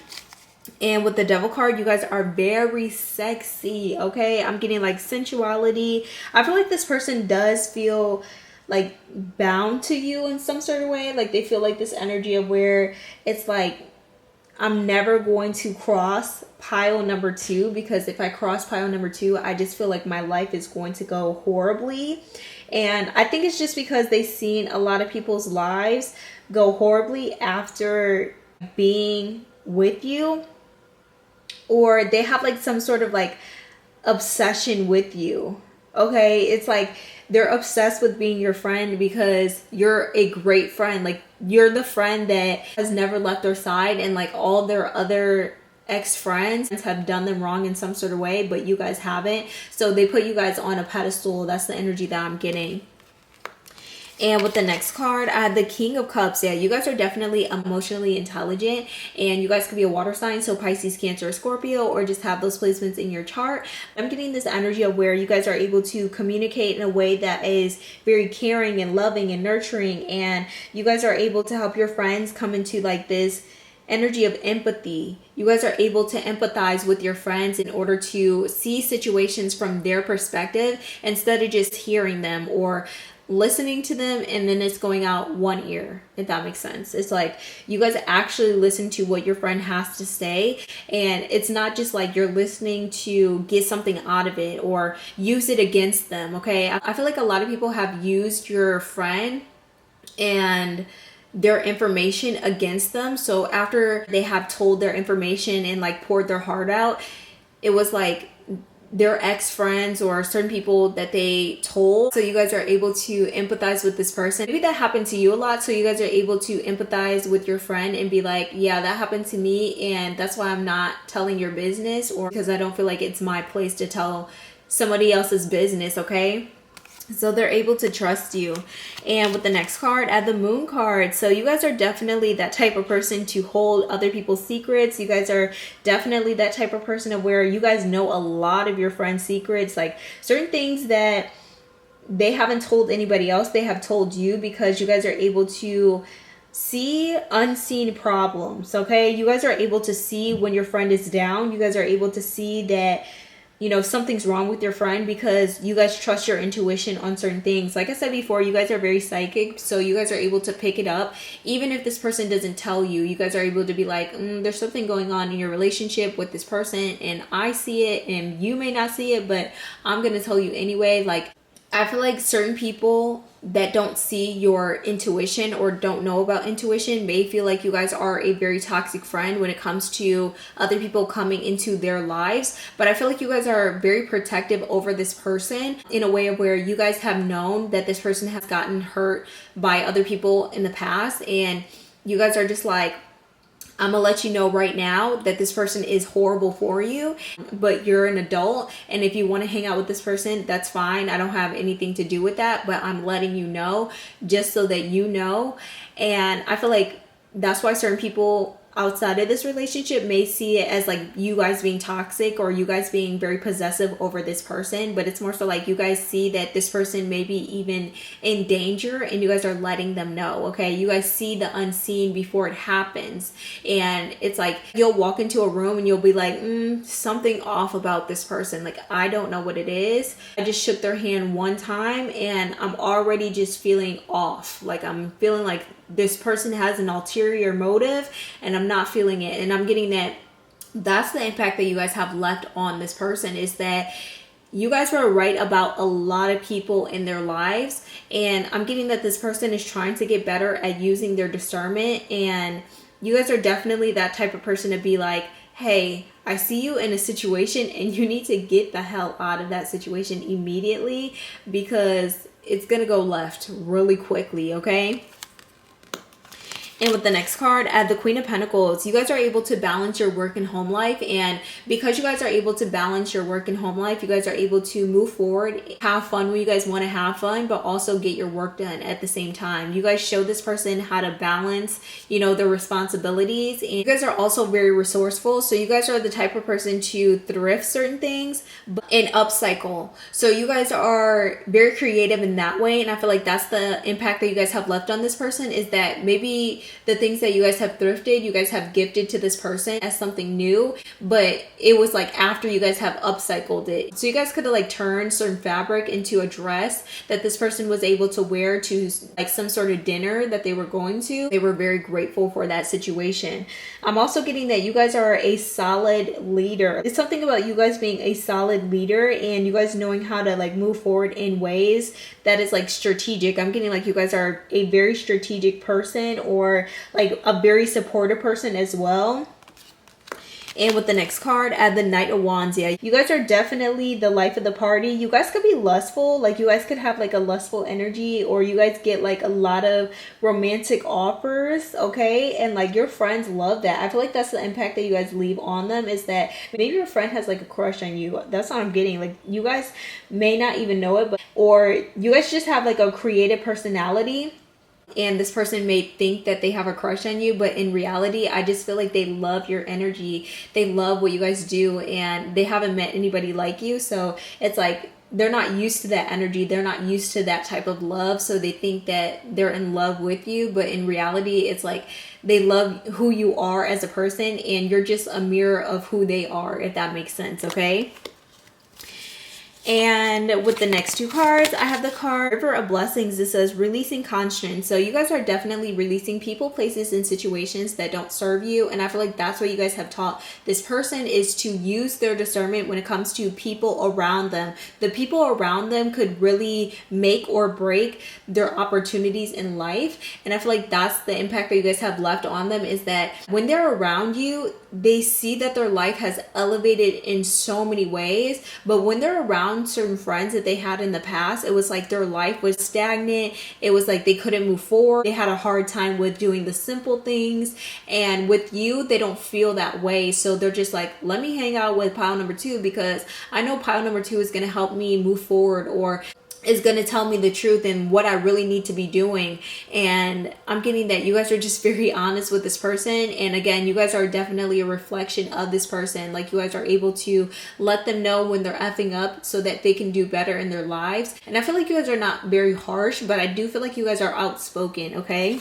And with the Devil card, you guys are very sexy, okay? I'm getting like sensuality. I feel like this person does feel like bound to you in some sort of way. Like they feel like this energy of where it's like, I'm never going to cross pile number 2, because if I cross pile number 2, I just feel like my life is going to go horribly. And I think it's just because they've seen a lot of people's lives go horribly after being with you, or they have like some sort of like obsession with you, okay? It's like they're obsessed with being your friend because you're a great friend. Like you're the friend that has never left their side, and like all their other ex-friends have done them wrong in some sort of way, but you guys haven't. So they put you guys on a pedestal. That's the energy that I'm getting. And with the next card, I had the King of Cups. Yeah, you guys are definitely emotionally intelligent, and you guys could be a water sign, so Pisces, Cancer, or Scorpio, or just have those placements in your chart. I'm getting this energy of where you guys are able to communicate in a way that is very caring and loving and nurturing, and you guys are able to help your friends come into like this energy of empathy. You guys are able to empathize with your friends in order to see situations from their perspective instead of just hearing them or listening to them and then it's going out one ear, if that makes sense. It's like you guys actually listen to what your friend has to say, and it's not just like you're listening to get something out of it or use it against them, okay? I feel like a lot of people have used your friend and their information against them. So after they have told their information and like poured their heart out, it was like their ex-friends or certain people that they told. So you guys are able to empathize with this person. Maybe that happened to you a lot, so you guys are able to empathize with your friend and be like, yeah, that happened to me, and that's why I'm not telling your business, or because I don't feel like it's my place to tell somebody else's business, okay? So they're able to trust you. And with the next card, add the Moon card. So you guys are definitely that type of person to hold other people's secrets. You guys are definitely that type of person of where you guys know a lot of your friends' secrets, like certain things that they haven't told anybody else, they have told you, because you guys are able to see unseen problems, okay? You guys are able to see when your friend is down. You guys are able to see that, you know, something's wrong with your friend because you guys trust your intuition on certain things. Like I said before, you guys are very psychic, so you guys are able to pick it up. Even if this person doesn't tell you, you guys are able to be like, there's something going on in your relationship with this person, and I see it, and you may not see it, but I'm gonna tell you anyway. Like, I feel like certain people that don't see your intuition or don't know about intuition may feel like you guys are a very toxic friend when it comes to other people coming into their lives. But I feel like you guys are very protective over this person in a way of where you guys have known that this person has gotten hurt by other people in the past, and you guys are just like, I'm gonna let you know right now that this person is horrible for you, but you're an adult, and if you want to hang out with this person, that's fine. I don't have anything to do with that, but I'm letting you know just so that you know. And I feel like that's why certain people outside of this relationship may see it as like you guys being toxic or you guys being very possessive over this person, but it's more so like you guys see that this person may be even in danger and you guys are letting them know, okay? You guys see the unseen before it happens, and it's like you'll walk into a room and you'll be like, something off about this person. Like, I don't know what it is. I just shook their hand one time and I'm already just feeling off. Like, I'm feeling like this person has an ulterior motive and I'm not feeling it. And I'm getting that that's the impact that you guys have left on this person, is that you guys were right about a lot of people in their lives. And I'm getting that this person is trying to get better at using their discernment. And you guys are definitely that type of person to be like, hey, I see you in a situation and you need to get the hell out of that situation immediately, because it's going to go left really quickly, okay? And with the next card, at the Queen of Pentacles, you guys are able to balance your work and home life. And because you guys are able to balance your work and home life, you guys are able to move forward, have fun when you guys want to have fun, but also get your work done at the same time. You guys show this person how to balance, you know, their responsibilities. And you guys are also very resourceful. So you guys are the type of person to thrift certain things and upcycle. So you guys are very creative in that way. And I feel like that's the impact that you guys have left on this person, is that maybe the things that you guys have thrifted, you guys have gifted to this person as something new, but it was like after you guys have upcycled it. So you guys could have like turned certain fabric into a dress that this person was able to wear to like some sort of dinner that they were going to. They were very grateful for that situation. I'm also getting that you guys are a solid leader. It's something about you guys being a solid leader and you guys knowing how to like move forward in ways that is like strategic. I'm getting like you guys are a very strategic person, or like a very supportive person as well. And with the next card, at the Knight of Wands, yeah, you guys are definitely the life of the party. You guys could be lustful, like you guys could have like a lustful energy, or you guys get like a lot of romantic offers, okay? And like your friends love that. I feel like that's the impact that you guys leave on them, is that maybe your friend has like a crush on you. That's what I'm getting. Like you guys may not even know it, but or you guys just have like a creative personality. And this person may think that they have a crush on you, but in reality, I just feel like they love your energy. They love what you guys do, and they haven't met anybody like you. So it's like they're not used to that energy. They're not used to that type of love. So they think that they're in love with you, but in reality, it's like they love who you are as a person, and you're just a mirror of who they are, if that makes sense, okay? And with the next two cards, I have the card River of Blessings. This says releasing constraints. So you guys are definitely releasing people, places, and situations that don't serve you. And I feel like that's what you guys have taught this person, is to use their discernment when it comes to people around them. The people around them could really make or break their opportunities in life. And I feel like that's the impact that you guys have left on them, is that when they're around you, they see that their life has elevated in so many ways. But when they're around certain friends that they had in the past, it was like their life was stagnant. It was like they couldn't move forward. They had a hard time with doing the simple things. And with you, they don't feel that way. So they're just like, let me hang out with pile number two, because I know pile number two is going to help me move forward, or is going to tell me the truth and what I really need to be doing. And I'm getting that you guys are just very honest with this person. And again, you guys are definitely a reflection of this person. Like you guys are able to let them know when they're effing up so that they can do better in their lives. And I feel like you guys are not very harsh, but I do feel like you guys are outspoken, okay?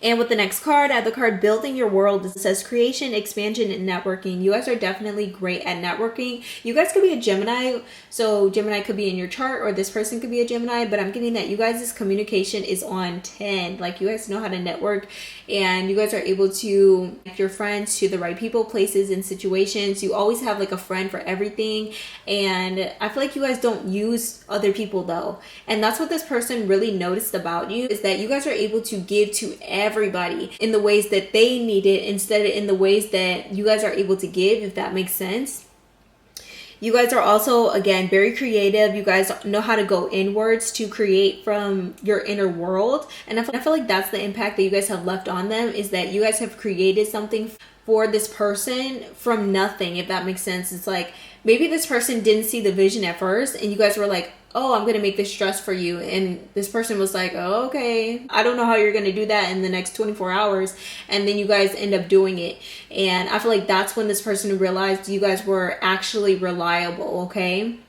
And with the next card, I have the card Building Your World. It says creation, expansion, and networking. You guys are definitely great at networking. You guys could be a Gemini. So Gemini could be in your chart, or this person could be a Gemini. But I'm getting that you guys' communication is on 10. Like you guys know how to network, and you guys are able to connect your friends to the right people, places, and situations. You always have like a friend for everything. And I feel like you guys don't use other people though. And that's what this person really noticed about you, is that you guys are able to give to everybody in the ways that they need it, instead of in the ways that you guys are able to give, if that makes sense. You guys are also, again, very creative. You guys know how to go inwards to create from your inner world. And I feel like that's the impact that you guys have left on them, is that you guys have created something for this person from nothing, if that makes sense. It's like maybe this person didn't see the vision at first, and you guys were like, oh, I'm going to make this dress for you. And this person was like, oh, okay, I don't know how you're going to do that in the next 24 hours. And then you guys end up doing it. And I feel like that's when this person realized you guys were actually reliable, okay?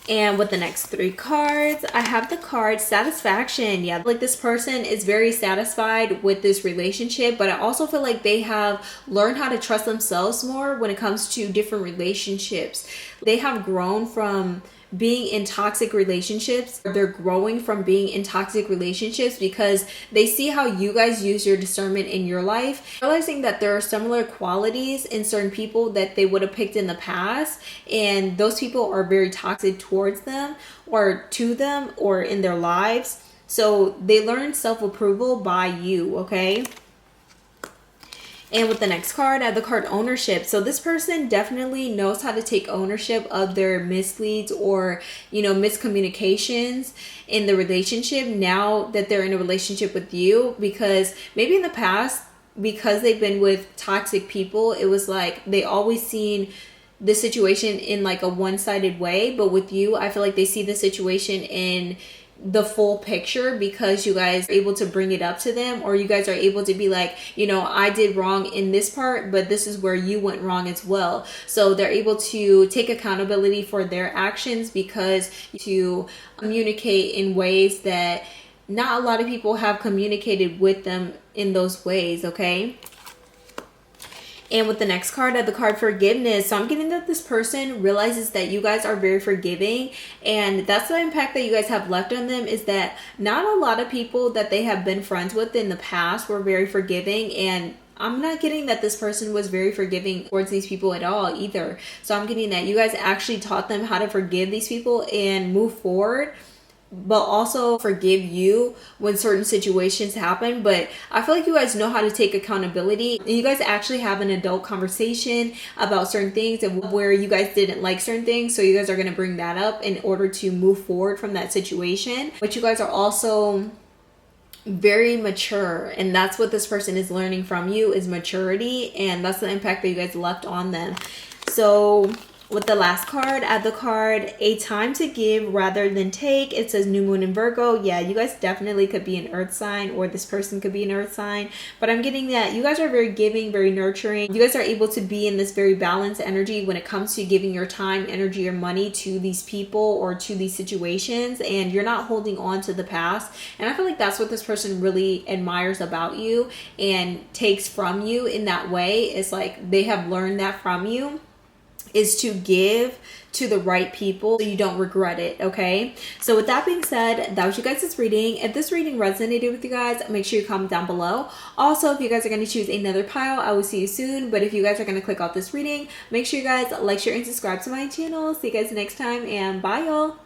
And with the next three cards, I have the card Satisfaction. Yeah, like this person is very satisfied with this relationship, but I also feel like they have learned how to trust themselves more when it comes to different relationships. They have grown from being in toxic relationships. They're growing from being in toxic relationships because they see how you guys use your discernment in your life, realizing that there are similar qualities in certain people that they would have picked in the past, and those people are very toxic towards them or to them or in their lives. So they learn self-approval by you, okay? And with the next card, I have the card ownership. So this person definitely knows how to take ownership of their misleads or, miscommunications in the relationship now that they're in a relationship with you. Because maybe in the past, because they've been with toxic people, it was like they always seen the situation in like a one-sided way. But with you, I feel like they see the situation in the full picture because you guys are able to bring it up to them, or you guys are able to be like, I did wrong in this part, but this is where you went wrong as well. So they're able to take accountability for their actions because to communicate in ways that not a lot of people have communicated with them in those ways, okay? And with the next card, I have the card forgiveness. So I'm getting that this person realizes that you guys are very forgiving. And that's the impact that you guys have left on them, is that not a lot of people that they have been friends with in the past were very forgiving. And I'm not getting that this person was very forgiving towards these people at all either. So I'm getting that you guys actually taught them how to forgive these people and move forward, but also forgive you when certain situations happen. But I feel like you guys know how to take accountability, and you guys actually have an adult conversation about certain things and where you guys didn't like certain things. So you guys are going to bring that up in order to move forward from that situation. But you guys are also very mature, and that's what this person is learning from you, is maturity, and that's the impact that you guys left on them. So with the last card, add the card A Time to Give Rather Than Take. It says new moon in Virgo. Yeah, you guys definitely could be an earth sign, or this person could be an earth sign. But I'm getting that you guys are very giving, very nurturing. You guys are able to be in this very balanced energy when it comes to giving your time, energy, or money to these people or to these situations. And you're not holding on to the past. And I feel like that's what this person really admires about you and takes from you in that way. It's like they have learned that from you, is to give to the right people so you don't regret it, okay? So with that being said, that was you guys' reading. If this reading resonated with you guys, make sure you comment down below. Also, if you guys are going to choose another pile, I will see you soon. But if you guys are going to click off this reading, make sure you guys like, share, and subscribe to my channel. See you guys next time, and bye y'all.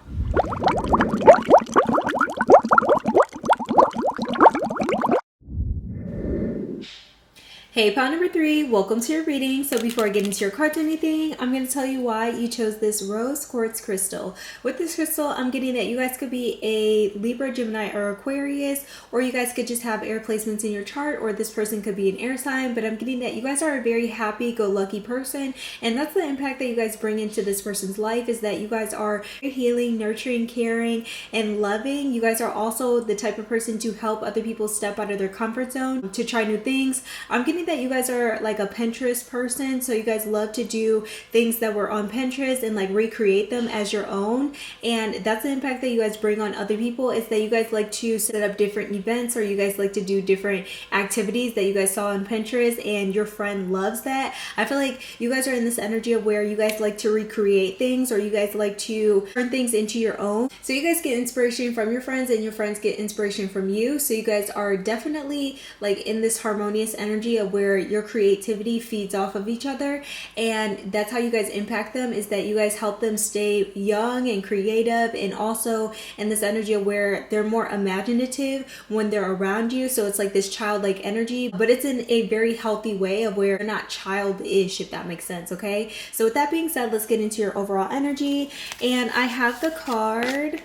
Hey, pile number 3, welcome to your reading. So before I get into your cards or anything, I'm going to tell you why you chose this rose quartz crystal. With this crystal, I'm getting that you guys could be a Libra, Gemini, or Aquarius, or you guys could just have air placements in your chart, or this person could be an air sign. But I'm getting that you guys are a very happy-go-lucky person, and that's the impact that you guys bring into this person's life, is that you guys are healing, nurturing, caring, and loving. You guys are also the type of person to help other people step out of their comfort zone, to try new things. I'm getting that you guys are like a Pinterest person, so you guys love to do things that were on Pinterest and like recreate them as your own. And that's the impact that you guys bring on other people, is that you guys like to set up different events, or you guys like to do different activities that you guys saw on Pinterest and your friend loves that. I feel like you guys are in this energy of where you guys like to recreate things, or you guys like to turn things into your own. So you guys get inspiration from your friends, and your friends get inspiration from you. So you guys are definitely like in this harmonious energy of where your creativity feeds off of each other, and that's how you guys impact them, is that you guys help them stay young and creative, and also in this energy of where they're more imaginative when they're around you. So it's like this childlike energy, but it's in a very healthy way of where they're not childish, if that makes sense, okay? So with that being said, let's get into your overall energy. And I have the card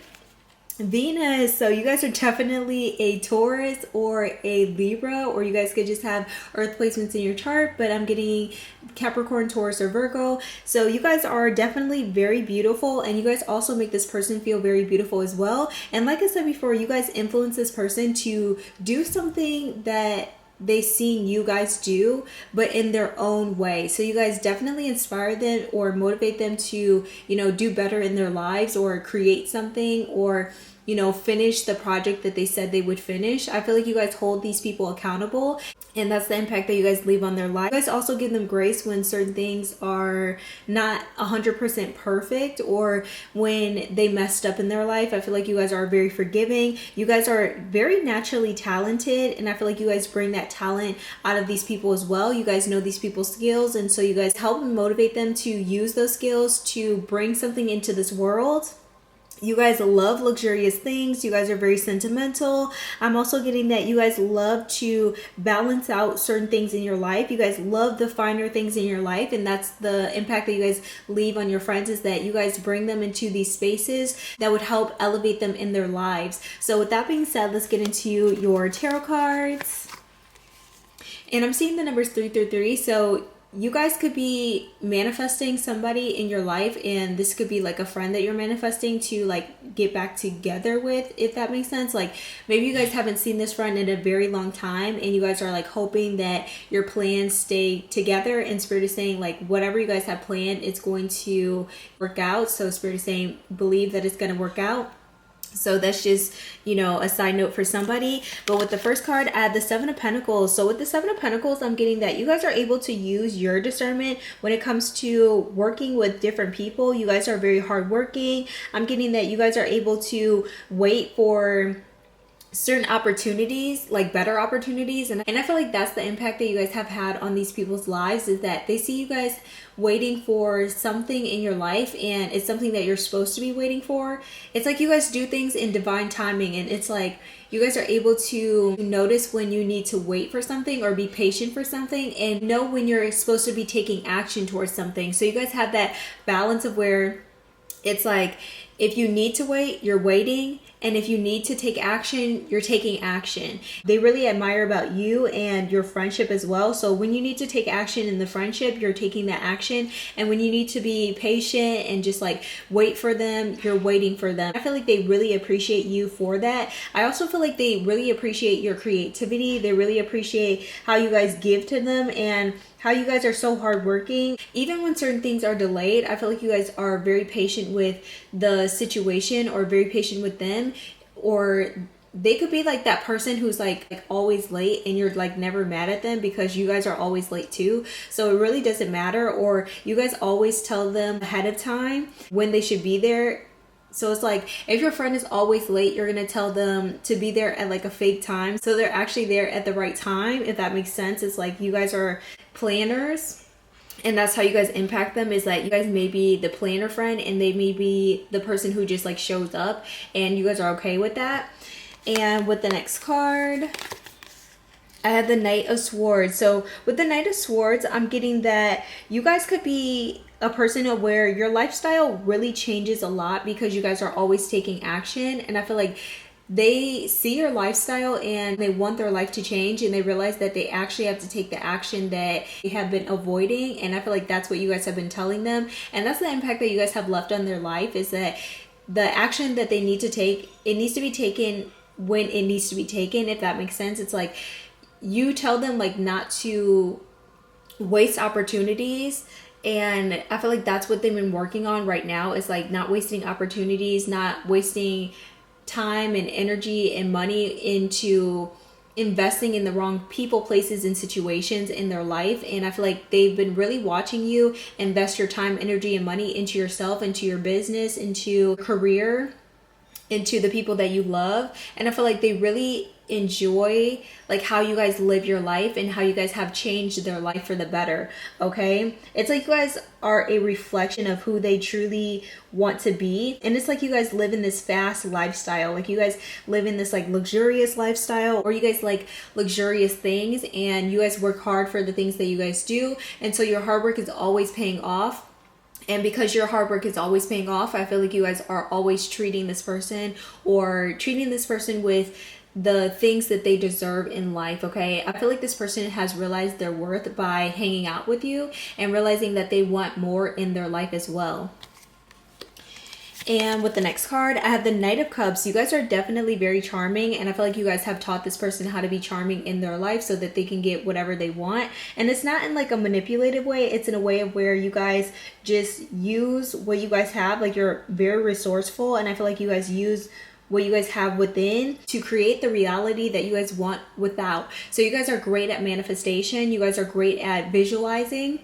Venus. So you guys are definitely a Taurus or a Libra, or you guys could just have earth placements in your chart, but I'm getting Capricorn, Taurus, or Virgo. So you guys are definitely very beautiful, and you guys also make this person feel very beautiful as well. And like I said before, you guys influence this person to do something that they seen you guys do, but in their own way. So you guys definitely inspire them or motivate them to, do better in their lives, or create something, or finish the project that they said they would finish. I feel like you guys hold these people accountable, and that's the impact that you guys leave on their life. You guys also give them grace when certain things are not 100% perfect, or when they messed up in their life. I feel like you guys are very forgiving. You guys are very naturally talented, and I feel like you guys bring that talent out of these people as well. You guys know these people's skills, and so you guys help and motivate them to use those skills to bring something into this world. You guys love luxurious things. You guys are very sentimental. I'm also getting that you guys love to balance out certain things in your life. You guys love the finer things in your life, and that's the impact that you guys leave on your friends, is that you guys bring them into these spaces that would help elevate them in their lives. So with that being said, let's get into your tarot cards. And I'm seeing the numbers 3 through 3. So you guys could be manifesting somebody in your life, and this could be like a friend that you're manifesting to like get back together with, if that makes sense. Like maybe you guys haven't seen this friend in a very long time, and you guys are like hoping that your plans stay together, and Spirit is saying like whatever you guys have planned, it's going to work out. So Spirit is saying believe that it's going to work out. So that's just, you know, a side note for somebody. But with the first card, I had the Seven of Pentacles. So with the Seven of Pentacles, I'm getting that you guys are able to use your discernment when it comes to working with different people. You guys are very hardworking. I'm getting that you guys are able to wait for certain opportunities, like better opportunities, and I feel like that's the impact that you guys have had on these people's lives, is that they see you guys waiting for something in your life, and it's something that you're supposed to be waiting for. It's like you guys do things in divine timing, and it's like you guys are able to notice when you need to wait for something or be patient for something, and know when you're supposed to be taking action towards something. So you guys have that balance of where it's like if you need to wait, you're waiting, and if you need to take action, you're taking action. They really admire about you and your friendship as well. So when you need to take action in the friendship, you're taking that action. And when you need to be patient and just like wait for them, you're waiting for them. I feel like they really appreciate you for that. I also feel like they really appreciate your creativity. They really appreciate how you guys give to them, and how you guys are so hardworking. Even when certain things are delayed, I feel like you guys are very patient with the situation, or very patient with them. Or they could be like that person who's like always late, and you're like never mad at them because you guys are always late too. So it really doesn't matter. Or you guys always tell them ahead of time when they should be there. So it's like if your friend is always late, you're going to tell them to be there at like a fake time, so they're actually there at the right time, if that makes sense. It's like you guys are planners, and that's how you guys impact them, is that you guys may be the planner friend, and they may be the person who just like shows up, and you guys are okay with that. And with the next card, I have the Knight of Swords. So with the Knight of Swords, I'm getting that you guys could be a person where your lifestyle really changes a lot because you guys are always taking action. And I feel like they see your lifestyle and they want their life to change, and they realize that they actually have to take the action that they have been avoiding. And I feel like that's what you guys have been telling them, and that's the impact that you guys have left on their life, is that the action that they need to take, it needs to be taken when it needs to be taken, if that makes sense. It's like you tell them like not to waste opportunities, and I feel like that's what they've been working on right now, is like not wasting opportunities, not wasting time and energy and money into investing in the wrong people, places, and situations in their life. And I feel like they've been really watching you invest your time, energy, and money into yourself, into your business, into your career, into the people that you love. And I feel like they really enjoy like how you guys live your life and how you guys have changed their life for the better. Okay, it's like you guys are a reflection of who they truly want to be, and it's like you guys live in this fast lifestyle, like you guys live in this like luxurious lifestyle, or you guys like luxurious things, and you guys work hard for the things that you guys do, and so your hard work is always paying off. And because your hard work is always paying off, I feel like you guys are always treating this person with the things that they deserve in life. Okay, I feel like this person has realized their worth by hanging out with you and realizing that they want more in their life as well. And with the next card, I have the Knight of Cups. You guys are definitely very charming, and I feel like you guys have taught this person how to be charming in their life so that they can get whatever they want. And it's not in like a manipulative way, it's in a way of where you guys just use what you guys have. Like you're very resourceful, and I feel like you guys use what you guys have within to create the reality that you guys want without. So you guys are great at manifestation, you guys are great at visualizing.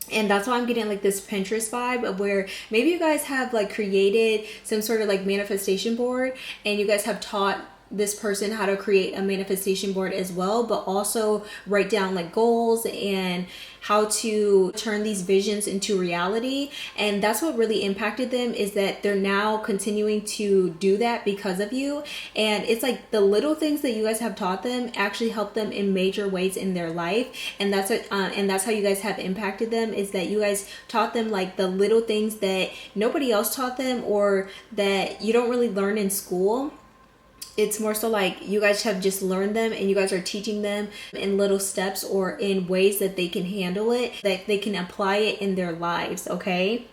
And that's why I'm getting like this Pinterest vibe of where maybe you guys have like created some sort of like manifestation board, and you guys have taught this person how to create a manifestation board as well, but also write down like goals and how to turn these visions into reality. And that's what really impacted them, is that they're now continuing to do that because of you. And it's like the little things that you guys have taught them actually help them in major ways in their life. And that's what and that's how you guys have impacted them, is that you guys taught them like the little things that nobody else taught them, or that you don't really learn in school. It's more so like you guys have just learned them, and you guys are teaching them in little steps or in ways that they can handle it, that they can apply it in their lives, okay?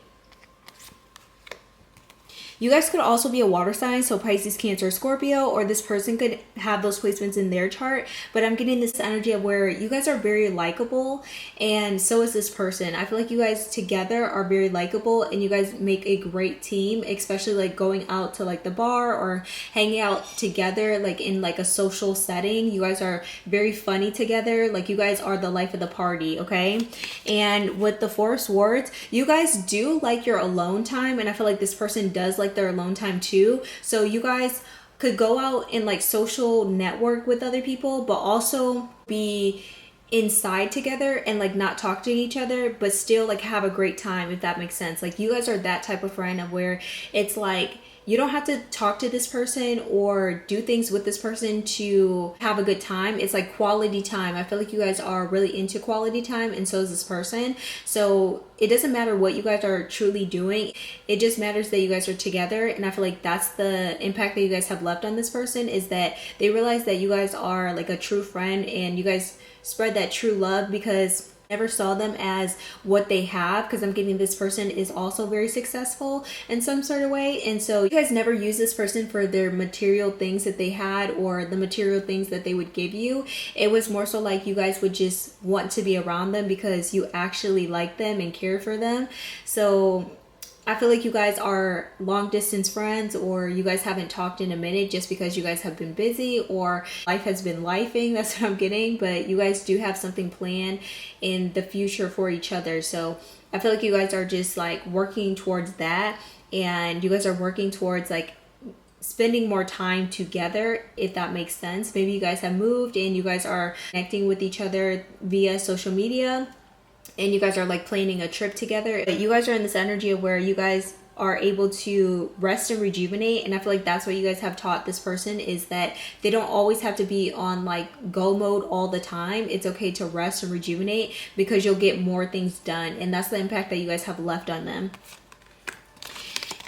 You guys could also be a water sign, so Pisces, Cancer, Scorpio, or this person could have those placements in their chart. But I'm getting this energy of where you guys are very likable, and so is this person. I feel like you guys together are very likable, and you guys make a great team, especially like going out to like the bar or hanging out together like in like a social setting. You guys are very funny together. Like you guys are the life of the party, okay? And with the Four of Swords, you guys do like your alone time, and I feel like this person does like their alone time too. So you guys could go out and like social network with other people, but also be inside together and like not talk to each other, but still like have a great time, if that makes sense. Like you guys are that type of friend of where it's like you don't have to talk to this person or do things with this person to have a good time. It's like quality time. I feel like you guys are really into quality time, and so is this person. So it doesn't matter what you guys are truly doing. It just matters that you guys are together. And I feel like that's the impact that you guys have left on this person, is that they realize that you guys are like a true friend, and you guys spread that true love, because never saw them as what they have, because I'm getting this person is also very successful in some sort of way. And so you guys never use this person for their material things that they had or the material things that they would give you. It was more so like you guys would just want to be around them because you actually like them and care for them. So I feel like you guys are long distance friends, or you guys haven't talked in a minute just because you guys have been busy or life has been lifing. That's what I'm getting. But you guys do have something planned in the future for each other. So I feel like you guys are just like working towards that, and you guys are working towards like spending more time together, if that makes sense. Maybe you guys have moved and you guys are connecting with each other via social media, and you guys are like planning a trip together. But you guys are in this energy of where you guys are able to rest and rejuvenate. And I feel like that's what you guys have taught this person, is that they don't always have to be on like go mode all the time. It's okay to rest and rejuvenate, because you'll get more things done. And that's the impact that you guys have left on them.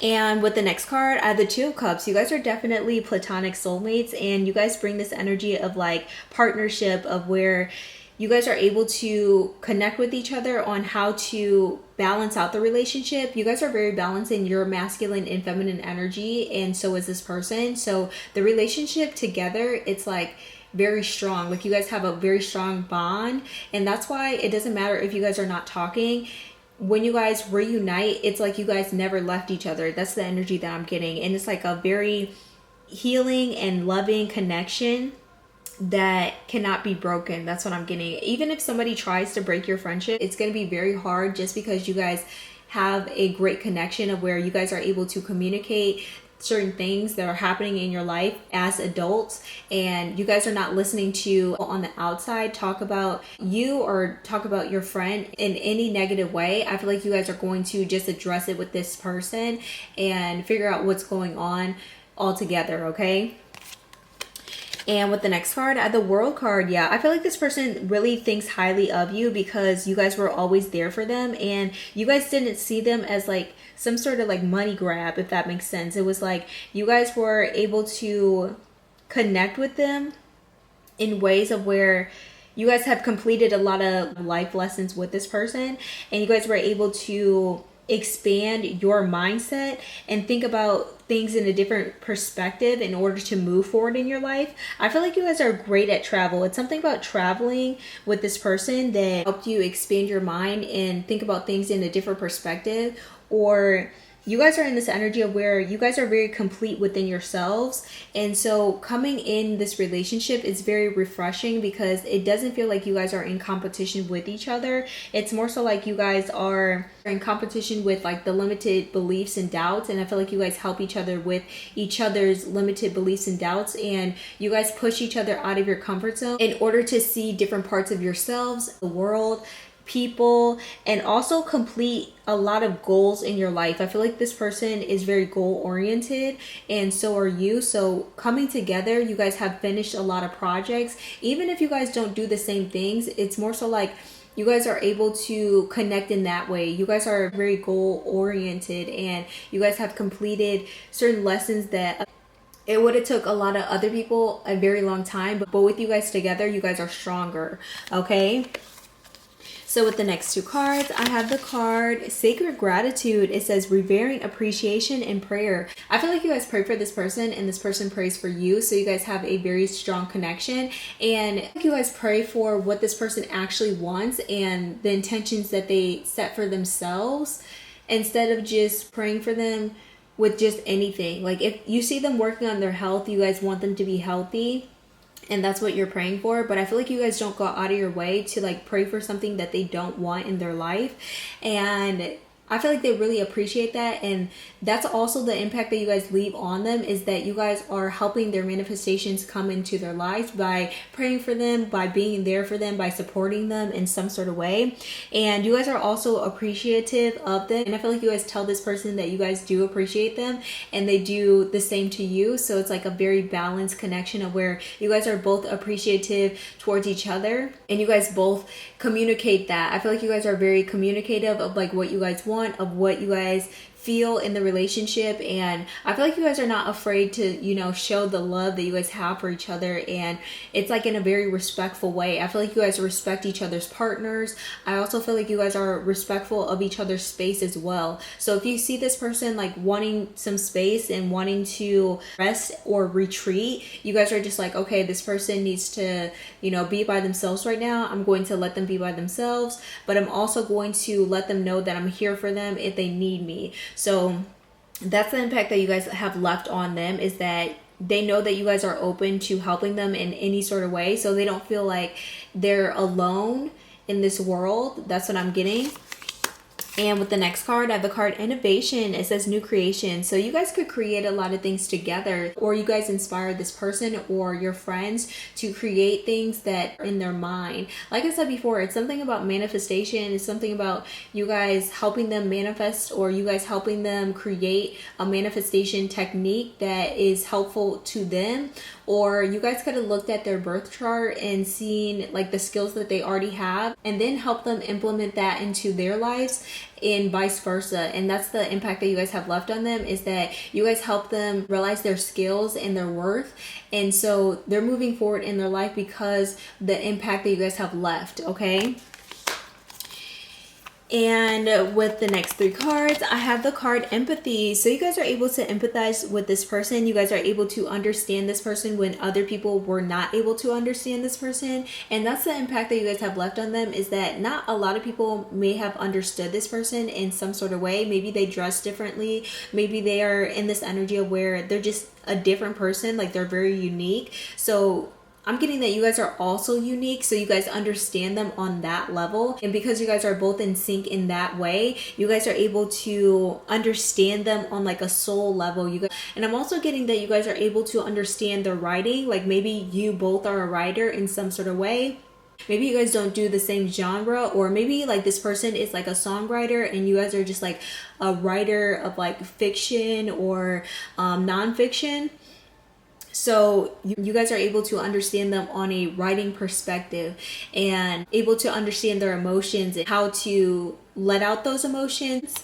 And with the next card, I have the Two of Cups. You guys are definitely platonic soulmates, and you guys bring this energy of like partnership, of where you guys are able to connect with each other on how to balance out the relationship. You guys are very balanced in your masculine and feminine energy, and so is this person. So the relationship together, it's like very strong. Like you guys have a very strong bond, and that's why it doesn't matter if you guys are not talking. When you guys reunite, it's like you guys never left each other. That's the energy that I'm getting. And it's like a very healing and loving connection that cannot be broken. That's what I'm getting. Even if somebody tries to break your friendship, it's going to be very hard, just because you guys have a great connection of where you guys are able to communicate certain things that are happening in your life as adults, and you guys are not listening to on the outside talk about you or talk about your friend in any negative way. I feel like you guys are going to just address it with this person and figure out what's going on all together, okay? And with the next card, I have the World card. Yeah, I feel like this person really thinks highly of you, because you guys were always there for them, and you guys didn't see them as like some sort of like money grab, if that makes sense. It was like you guys were able to connect with them in ways of where you guys have completed a lot of life lessons with this person, and you guys were able to expand your mindset and think about things in a different perspective in order to move forward in your life. I feel like you guys are great at travel. It's something about traveling with this person that helped you expand your mind and think about things in a different perspective, or you guys are in this energy of where you guys are very complete within yourselves. And so coming in this relationship is very refreshing because it doesn't feel like you guys are in competition with each other. It's more so like you guys are in competition with like the limited beliefs and doubts. And I feel like you guys help each other with each other's limited beliefs and doubts. And you guys push each other out of your comfort zone in order to see different parts of yourselves, the world, people, and also complete a lot of goals in your life. I feel like this person is very goal oriented, and so are you. So coming together, you guys have finished a lot of projects. Even if you guys don't do the same things, it's more so like you guys are able to connect in that way. You guys are very goal oriented, and you guys have completed certain lessons that it would have took a lot of other people a very long time, but with you guys together, you guys are stronger. Okay. So with the next two cards, I have the card Sacred Gratitude. It says revering appreciation and prayer. I feel like you guys pray for this person and this person prays for you. So you guys have a very strong connection, and you guys pray for what this person actually wants and the intentions that they set for themselves instead of just praying for them with just anything. Like if you see them working on their health, you guys want them to be healthy. And that's what you're praying for. But I feel like you guys don't go out of your way to like pray for something that they don't want in their life. And I feel like they really appreciate that. And that's also the impact that you guys leave on them, is that you guys are helping their manifestations come into their lives by praying for them, by being there for them, by supporting them in some sort of way. And you guys are also appreciative of them. And I feel like you guys tell this person that you guys do appreciate them, and they do the same to you. So it's like a very balanced connection of where you guys are both appreciative towards each other, and you guys both communicate that. I feel like you guys are very communicative of like what you guys want, of what you guys feel in the relationship. And I feel like you guys are not afraid to, you know, show the love that you guys have for each other, and it's like in a very respectful way. I feel like you guys respect each other's partners. I also feel like you guys are respectful of each other's space as well. So if you see this person like wanting some space and wanting to rest or retreat, you guys are just like, okay, this person needs to, you know, be by themselves right now. I'm going to let them be by themselves, but I'm also going to let them know that I'm here for them if they need me. So that's the impact that you guys have left on them, is that they know that you guys are open to helping them in any sort of way, so they don't feel like they're alone in this world. That's what I'm getting. And with the next card, I have the card Innovation. It says new creation. So you guys could create a lot of things together, or you guys inspire this person or your friends to create things that are in their mind. Like I said before, it's something about manifestation. It's something about you guys helping them manifest, or you guys helping them create a manifestation technique that is helpful to them. Or you guys could have looked at their birth chart and seen like the skills that they already have, and then help them implement that into their lives, and vice versa. And that's the impact that you guys have left on them, is that you guys help them realize their skills and their worth. And so they're moving forward in their life because the impact that you guys have left. Okay. And with the next three cards, I have the card Empathy. So you guys are able to empathize with this person. You guys are able to understand this person when other people were not able to understand this person. And that's the impact that you guys have left on them, is that not a lot of people may have understood this person in some sort of way. Maybe they dress differently. Maybe they are in this energy of where they're just a different person. Like they're very unique. So I'm getting that you guys are also unique, so you guys understand them on that level. And because you guys are both in sync in that way, you guys are able to understand them on like a soul level. You guys, and I'm also getting that you guys are able to understand their writing. Like maybe you both are a writer in some sort of way. Maybe you guys don't do the same genre, or maybe like this person is like a songwriter and you guys are just like a writer of like fiction or nonfiction. So you guys are able to understand them on a writing perspective, and able to understand their emotions and how to let out those emotions.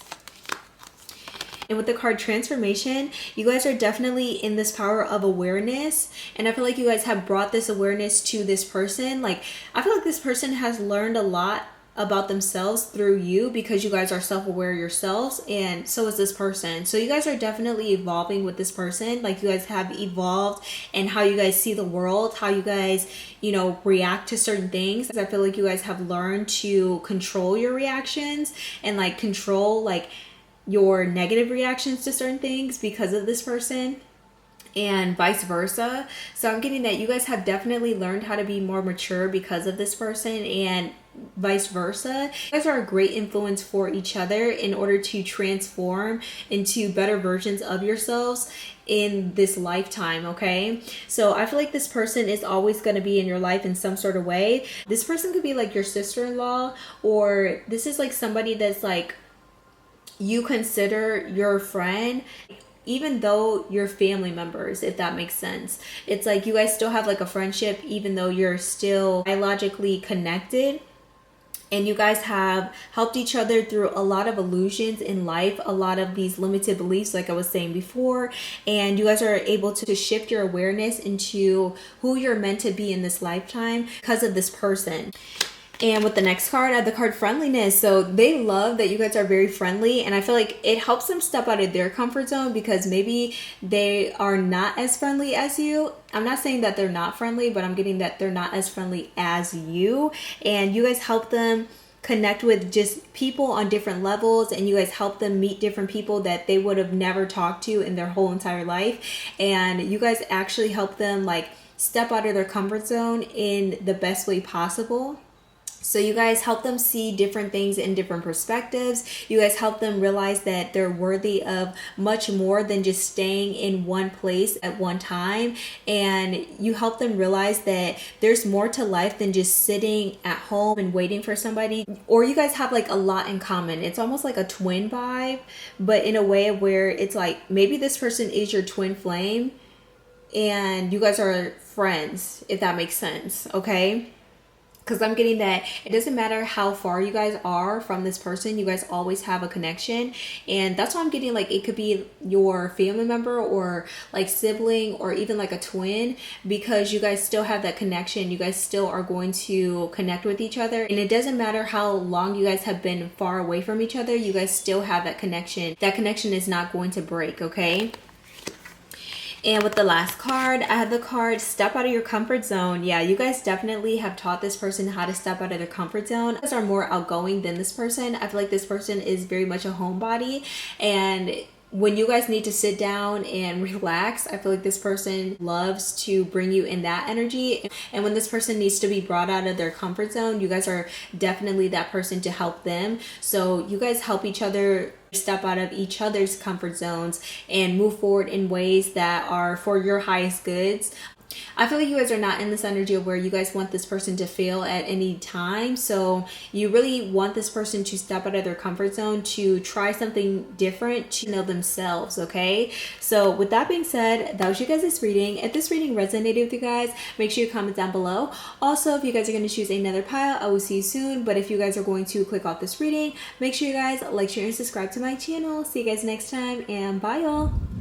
And with the card Transformation, you guys are definitely in this power of awareness. And I feel like you guys have brought this awareness to this person. Like I feel like this person has learned a lot about themselves through you, because you guys are self-aware yourselves, and so is this person. So you guys are definitely evolving with this person. Like you guys have evolved in how you guys see the world, how you guys, you know, react to certain things. I feel like you guys have learned to control your reactions and like control like your negative reactions to certain things because of this person, and vice versa. So I'm getting that you guys have definitely learned how to be more mature because of this person, and vice versa. You guys are a great influence for each other in order to transform into better versions of yourselves in this lifetime. Okay, so I feel like this person is always going to be in your life in some sort of way. This person could be like your sister-in-law, or this is like somebody that's like you consider your friend, even though you're family members, if that makes sense. It's like you guys still have like a friendship even though you're still biologically connected, and you guys have helped each other through a lot of illusions in life, a lot of these limited beliefs like I was saying before, and you guys are able to shift your awareness into who you're meant to be in this lifetime because of this person. And with the next card, I have the card friendliness. So they love that you guys are very friendly, and I feel like it helps them step out of their comfort zone because maybe they are not as friendly as you. I'm not saying that they're not friendly, but I'm getting that they're not as friendly as you, and you guys help them connect with just people on different levels, and you guys help them meet different people that they would have never talked to in their whole entire life, and you guys actually help them like step out of their comfort zone in the best way possible. So you guys help them see different things in different perspectives. You guys help them realize that they're worthy of much more than just staying in one place at one time. And you help them realize that there's more to life than just sitting at home and waiting for somebody. Or you guys have like a lot in common. It's almost like a twin vibe, but in a way where it's like maybe this person is your twin flame and you guys are friends, if that makes sense, okay? Because I'm getting that it doesn't matter how far you guys are from this person, you guys always have a connection. And that's why I'm getting like it could be your family member or like sibling or even like a twin, because you guys still have that connection. You guys still are going to connect with each other. And it doesn't matter how long you guys have been far away from each other, you guys still have that connection. That connection is not going to break, okay? And with the last card, I have the card step out of your comfort zone. Yeah, you guys definitely have taught this person how to step out of their comfort zone. You guys are more outgoing than this person. I feel like this person is very much a homebody, and when you guys need to sit down and relax, I feel like this person loves to bring you in that energy. And when this person needs to be brought out of their comfort zone, you guys are definitely that person to help them. So you guys help each other step out of each other's comfort zones and move forward in ways that are for your highest goods. I feel like you guys are not in this energy of where you guys want this person to fail at any time. So you really want this person to step out of their comfort zone, to try something different, to know themselves, okay? So with that being said, that was you guys' reading. If this reading resonated with you guys, make sure you comment down below. Also, if you guys are going to choose another pile, I will see you soon. But if you guys are going to click off this reading, make sure you guys like, share, and subscribe to my channel. See you guys next time, and bye y'all.